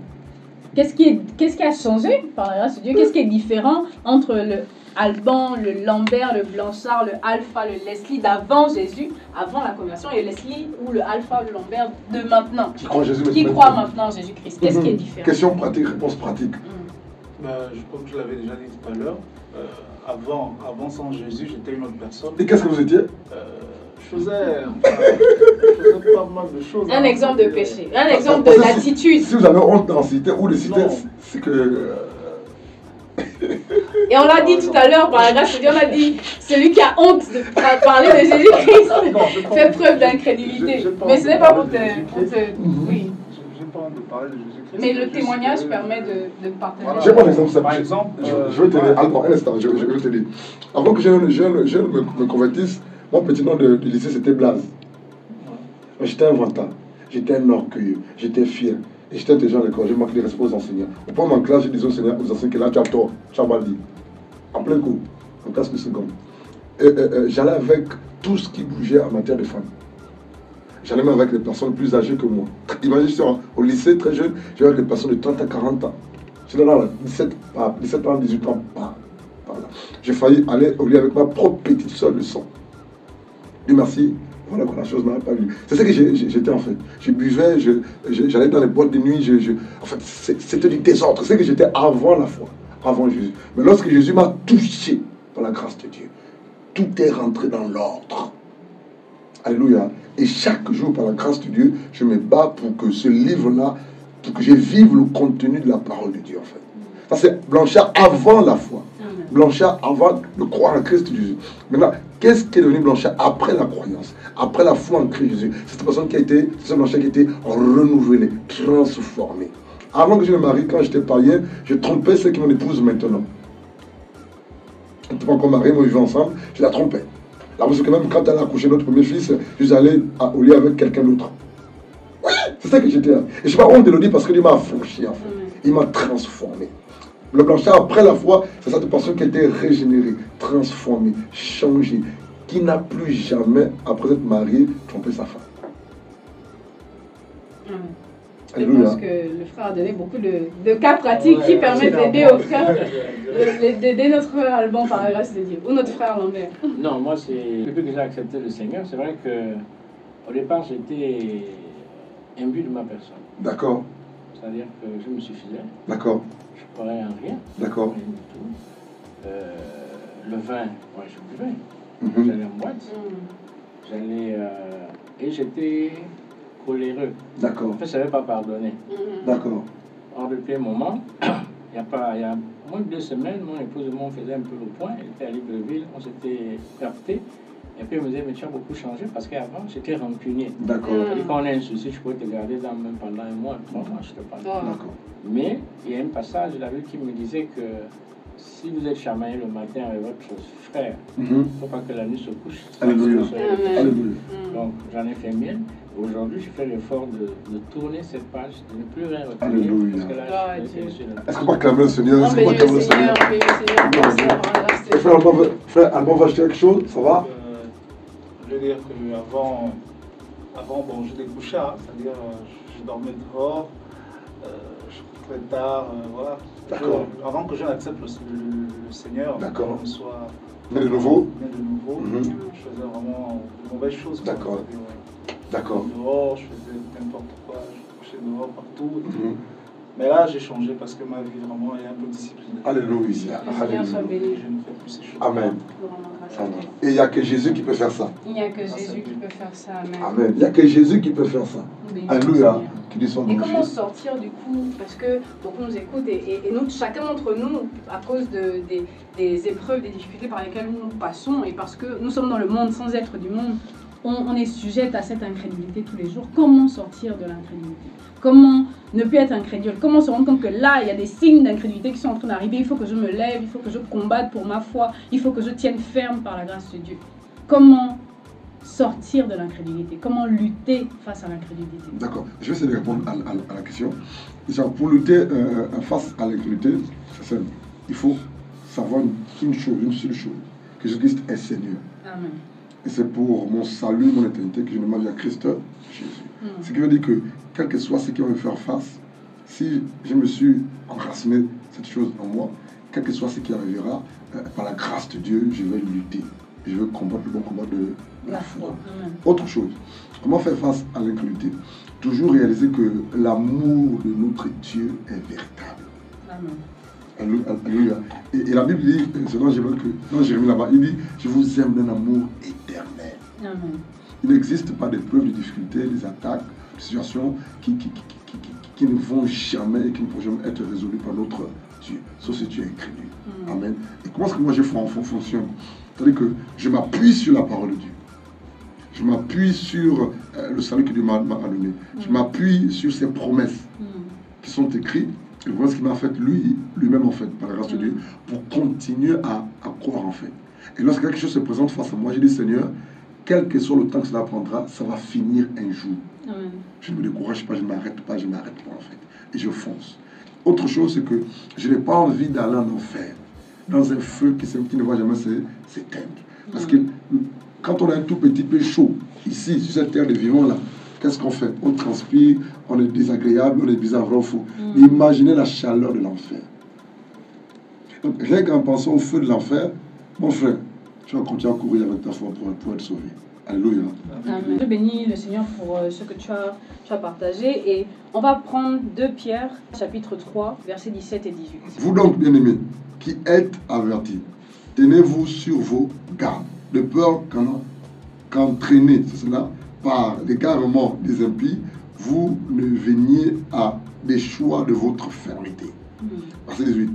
Qu'est-ce qui a changé par la grâce de Dieu? Qu'est-ce qui est différent entre le Alban, le Lambert, le Blanchard, le Alpha, le Leslie d'avant Jésus, avant la conversion, et Leslie ou le Alpha, le Lambert de maintenant? Qui croit Jésus maintenant en Jésus-Christ? Qu'est-ce qui est différent? Question pratique, réponse pratique. Comme je l'avais déjà dit tout à l'heure, avant sans Jésus, j'étais une autre personne. Et qu'est-ce que vous étiez? Je faisais pas mal de choses. Un exemple de péché, un exemple de l'attitude. Si vous avez honte d'en citer ou de citer, c'est que... Et on l'a dit tout à l'heure, par la grâce de Dieu, on a dit, celui qui a honte de parler de Jésus-Christ fait preuve d'incrédulité. Mais ce n'est pas pour te... Oui. J'ai pas honte de parler de Jésus-Christ. Mais le témoignage permet de partager. Voilà. J'ai pas d'exemple simple. Par exemple, je vais t'aider. Un instant, je vais t'aider. Avant que je me convertisse, mon petit nom de lycée c'était Blaze. J'étais un vantard, j'étais un orgueilleux, j'étais fier. Et j'étais intelligent à l'école, j'ai manqué de respect aux enseignants. Au point de ma classe, je disais aux enseignants que là tu as tort, tu as mal dit. En plein coup, en classe de seconde. J'allais avec tout ce qui bougeait en matière de femmes. J'allais même avec des personnes plus âgées que moi. Imagine, au lycée, très jeune, j'allais avec des personnes de 30 à 40 ans. J'étais là, 17 ans, 18 ans, par là. J'ai failli aller au lit avec ma propre petite soeur de sang. Dieu merci, voilà que la chose n'a pas vu. C'est ça que j'étais en fait. Je buvais, j'allais dans les boîtes de nuit, en fait, c'était du désordre. C'est que j'étais avant la foi, avant Jésus. Mais lorsque Jésus m'a touché par la grâce de Dieu, tout est rentré dans l'ordre. Alléluia. Et chaque jour, par la grâce de Dieu, je me bats pour que ce livre-là, pour que je vive le contenu de la parole de Dieu en fait. Ça c'est Blanchard avant la foi. Blanchard avant de croire en Christ Jésus. Maintenant, qu'est-ce qui est devenu Blanchard après la croyance, après la foi en Christ Jésus? C'est cette personne qui a été, c'est Blanchard qui a été renouvelé, transformé. Avant que je me marie, quand j'étais païen, je trompais ceux qui mon épouse maintenant. On n'était pas encore mariés, mais on vivait ensemble, je la trompais. La parce que même quand elle a accouché notre premier fils, je suis allé au lit avec quelqu'un d'autre. Oui, c'est ça que j'étais. Et je ne suis pas honte de le dire parce qu'il m'a affranchi en fait. Il m'a transformé. Le Blanchard, après la foi, c'est cette personne qui a été régénérée, transformée, changée, qui n'a plus jamais, après être mariée, trompé sa femme. Je pense que le frère a donné beaucoup de cas pratiques qui permettent d'aider au frère, d'aider notre frère Alban par la grâce de Dieu, ou notre frère Lambert. Non, moi, depuis que j'ai accepté le Seigneur, c'est vrai qu'au départ, j'étais imbu de ma personne. D'accord. C'est-à-dire que je me suffisais. D'accord. Je ne croyais en rien. D'accord. Rien du tout. Le vin, moi, je buvais. J'allais en boîte. J'allais... et j'étais coléreux. D'accord. En fait, je ne savais pas pardonner. D'accord. Or, depuis un moment, il y a moins de 2 semaines, mon épouse et moi, on faisait un peu le point. Elle était à Libreville, on s'était heurté. Et puis elle me disait, mais tu as beaucoup changé parce qu'avant, j'étais rancunier. D'accord. Et quand on a un souci, je peux te garder dans même pendant 1 mois, 3 mois, je te parle. D'accord. Mais il y a un passage de la Bible qui me disait que si vous êtes chamaillé le matin avec votre frère, il ne faut pas que la nuit se couche. Alléluia. Alléluia. Donc j'en ai fait mienne. Aujourd'hui, je fais l'effort de tourner cette page, de ne plus rien retenir. Alléluia. Parce que là, est-ce qu'on va clamer le Seigneur? Non, mais le Seigneur, frère Alban va acheter quelque chose, ça va? Je veux dire qu'avant, bon, j'étais couchard, c'est-à-dire je dormais dehors, je rentrais tard, voilà. D'accord. Avant que je n'accepte le Seigneur, d'accord, que je sois né de nouveau, je faisais vraiment de mauvaises choses. D'accord. D'accord. Dehors, je faisais n'importe quoi, je couchais dehors partout. Mais là, j'ai changé parce que ma vie vraiment est un peu disciplinée. Alléluia. Alléluia. Je ne fais plus ces choses. Amen. Et il n'y a que Jésus qui peut faire ça. Il n'y a que Jésus qui peut faire ça. Amen. Amen. Il n'y a que Jésus qui peut faire ça. Alléluia. Et comment sortir du coup? Parce que beaucoup nous écoutent et nous, chacun d'entre nous, à cause des épreuves, des difficultés par lesquelles nous passons, et parce que nous sommes dans le monde sans être du monde, on est sujette à cette incrédulité tous les jours. Comment sortir de l'incrédulité? Comment ne plus être incrédule? Comment se rendre compte que là, il y a des signes d'incrédulité qui sont en train d'arriver? Il faut que je me lève, il faut que je combatte pour ma foi, il faut que je tienne ferme par la grâce de Dieu. Comment sortir de l'incrédulité? Comment lutter face à l'incrédulité? D'accord. Je vais essayer de répondre à la question. Pour lutter face à l'incrédulité, c'est simple. Il faut savoir une seule chose. que Jésus-Christ est Seigneur. Amen. Et c'est pour mon salut, mon éternité, que je demande à Christ Jésus. Ce qui veut dire que, quel que soit ce qui va me faire face, si je me suis enraciné cette chose en moi, quel que soit ce qui arrivera, par la grâce de Dieu, je vais lutter. Je vais combattre le bon combat de la foi. Autre chose, comment faire face à l'incrédulité? Toujours réaliser que l'amour de notre Dieu est véritable. Amen. Alléluia. Et la Bible dit, c'est dans Jérémie là-bas, il dit, je vous aime d'un amour éternel. Amen. Il n'existe pas de preuves de difficultés, des attaques, des situations qui ne vont jamais et qui ne pourront jamais être résolues par notre Dieu, sauf si tu es incrédule. Amen. Et comment est-ce que moi je fonctionne? C'est-à-dire que je m'appuie sur la parole de Dieu. Je m'appuie sur le salut que Dieu m'a donné. Je m'appuie sur ses promesses qui sont écrites. Et voilà ce qu'il m'a fait lui-même en fait, par la grâce de Dieu, pour continuer à croire en fait. Et lorsque quelque chose se présente face à moi, je dis Seigneur, quel que soit le temps que cela prendra, ça va finir un jour. Amen. Je ne me décourage pas, je ne m'arrête pas en fait. Et je fonce. Autre chose, c'est que je n'ai pas envie d'aller en enfer, dans un feu qui ne va jamais s'éteindre. Parce que quand on a un tout petit peu chaud, ici, sur cette terre de vivants là, qu'est-ce qu'on fait? On transpire, on est désagréable, on est bizarre, fou. Imaginez la chaleur de l'enfer. Donc, rien qu'en pensant au feu de l'enfer, mon frère, tu vas continuer à courir avec ta foi pour être sauvé. Alléluia. Amen. Je bénis le Seigneur pour ce que tu as partagé. Et on va prendre 2 Pierre, chapitre 3, versets 17 et 18. Vous donc, bien-aimés, qui êtes avertis, tenez-vous sur vos gardes, de peur qu'entraînés, c'est cela, par l'égarement des impies, vous ne veniez à des choix de votre fermeté. Verset 18.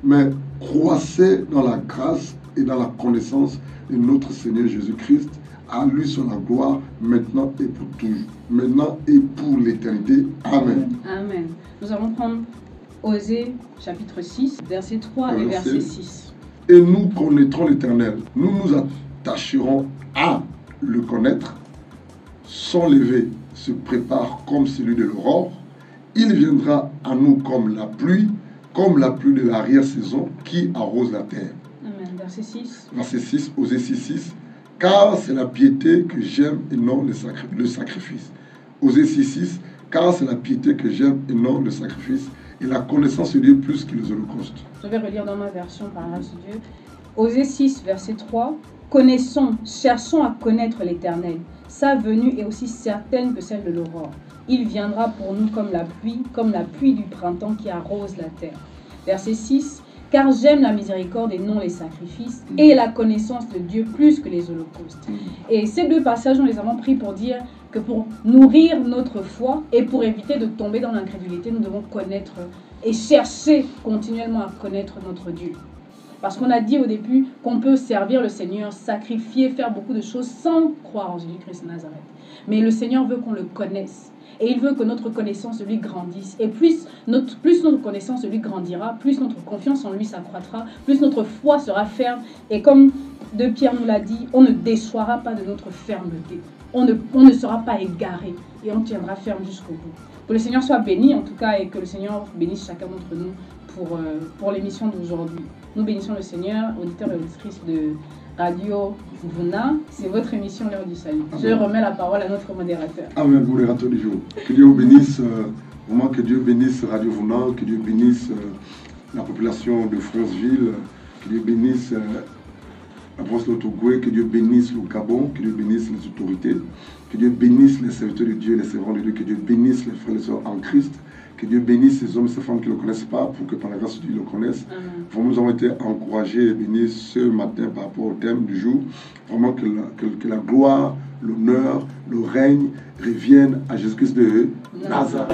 Mais croissez dans la grâce et dans la connaissance de notre Seigneur Jésus-Christ. À lui soit la gloire, maintenant et pour toujours, maintenant et pour l'éternité. Amen. Amen. Nous allons prendre Osée, chapitre 6, verset 3 et verset 6. Et nous connaîtrons l'Éternel. Nous nous attacherons à le connaître. Son lever se prépare comme celui de l'aurore. Il viendra à nous comme la pluie de l'arrière-saison qui arrose la terre. Amen. Verset 6. Verset 6, Osée 6, 6. Car c'est la piété que j'aime et non le sacrifice. Osée 6, 6. Car c'est la piété que j'aime et non le sacrifice. Et la connaissance de Dieu plus que les holocaustes. Je vais relire dans ma version par la grâce de Dieu. Osée 6, verset 3. Cherchons à connaître l'Éternel. Sa venue est aussi certaine que celle de l'aurore. Il viendra pour nous comme la pluie du printemps qui arrose la terre. Verset 6. Car j'aime la miséricorde et non les sacrifices, et la connaissance de Dieu plus que les holocaustes. Et ces 2 passages, nous les avons pris pour dire que pour nourrir notre foi et pour éviter de tomber dans l'incrédulité, nous devons connaître et chercher continuellement à connaître notre Dieu. Parce qu'on a dit au début qu'on peut servir le Seigneur, sacrifier, faire beaucoup de choses sans croire en Jésus-Christ de Nazareth. Mais le Seigneur veut qu'on le connaisse. Et il veut que notre connaissance de lui grandisse. Et plus notre connaissance de lui grandira, plus notre confiance en lui s'accroîtra, plus notre foi sera ferme. Et comme 2 Pierre nous l'a dit, on ne déchoira pas de notre fermeté. On ne sera pas égaré. Et on tiendra ferme jusqu'au bout. Que le Seigneur soit béni en tout cas et que le Seigneur bénisse chacun d'entre nous pour l'émission d'aujourd'hui. Nous bénissons le Seigneur, auditeurs et auditrices de Radio Vuna. C'est votre émission L'heure du salut. Amen. Je remets la parole à notre modérateur. Amen, modérateur du jour. Que Dieu vous bénisse, vraiment que Dieu bénisse Radio Vuna, que Dieu bénisse la population de Franceville, que Dieu bénisse la province de l'Ottogoué, que Dieu bénisse le Gabon, que Dieu bénisse les autorités, que Dieu bénisse les serviteurs de Dieu, les servants de Dieu, que Dieu bénisse les frères et les sœurs en Christ. Que Dieu bénisse ces hommes et ces femmes qui ne le connaissent pas pour que par la grâce de Dieu, ils le connaissent. Vraiment, nous avons été encouragés et bénis ce matin par rapport au thème du jour. Vraiment que la gloire, l'honneur, le règne reviennent à Jésus-Christ de Nazareth.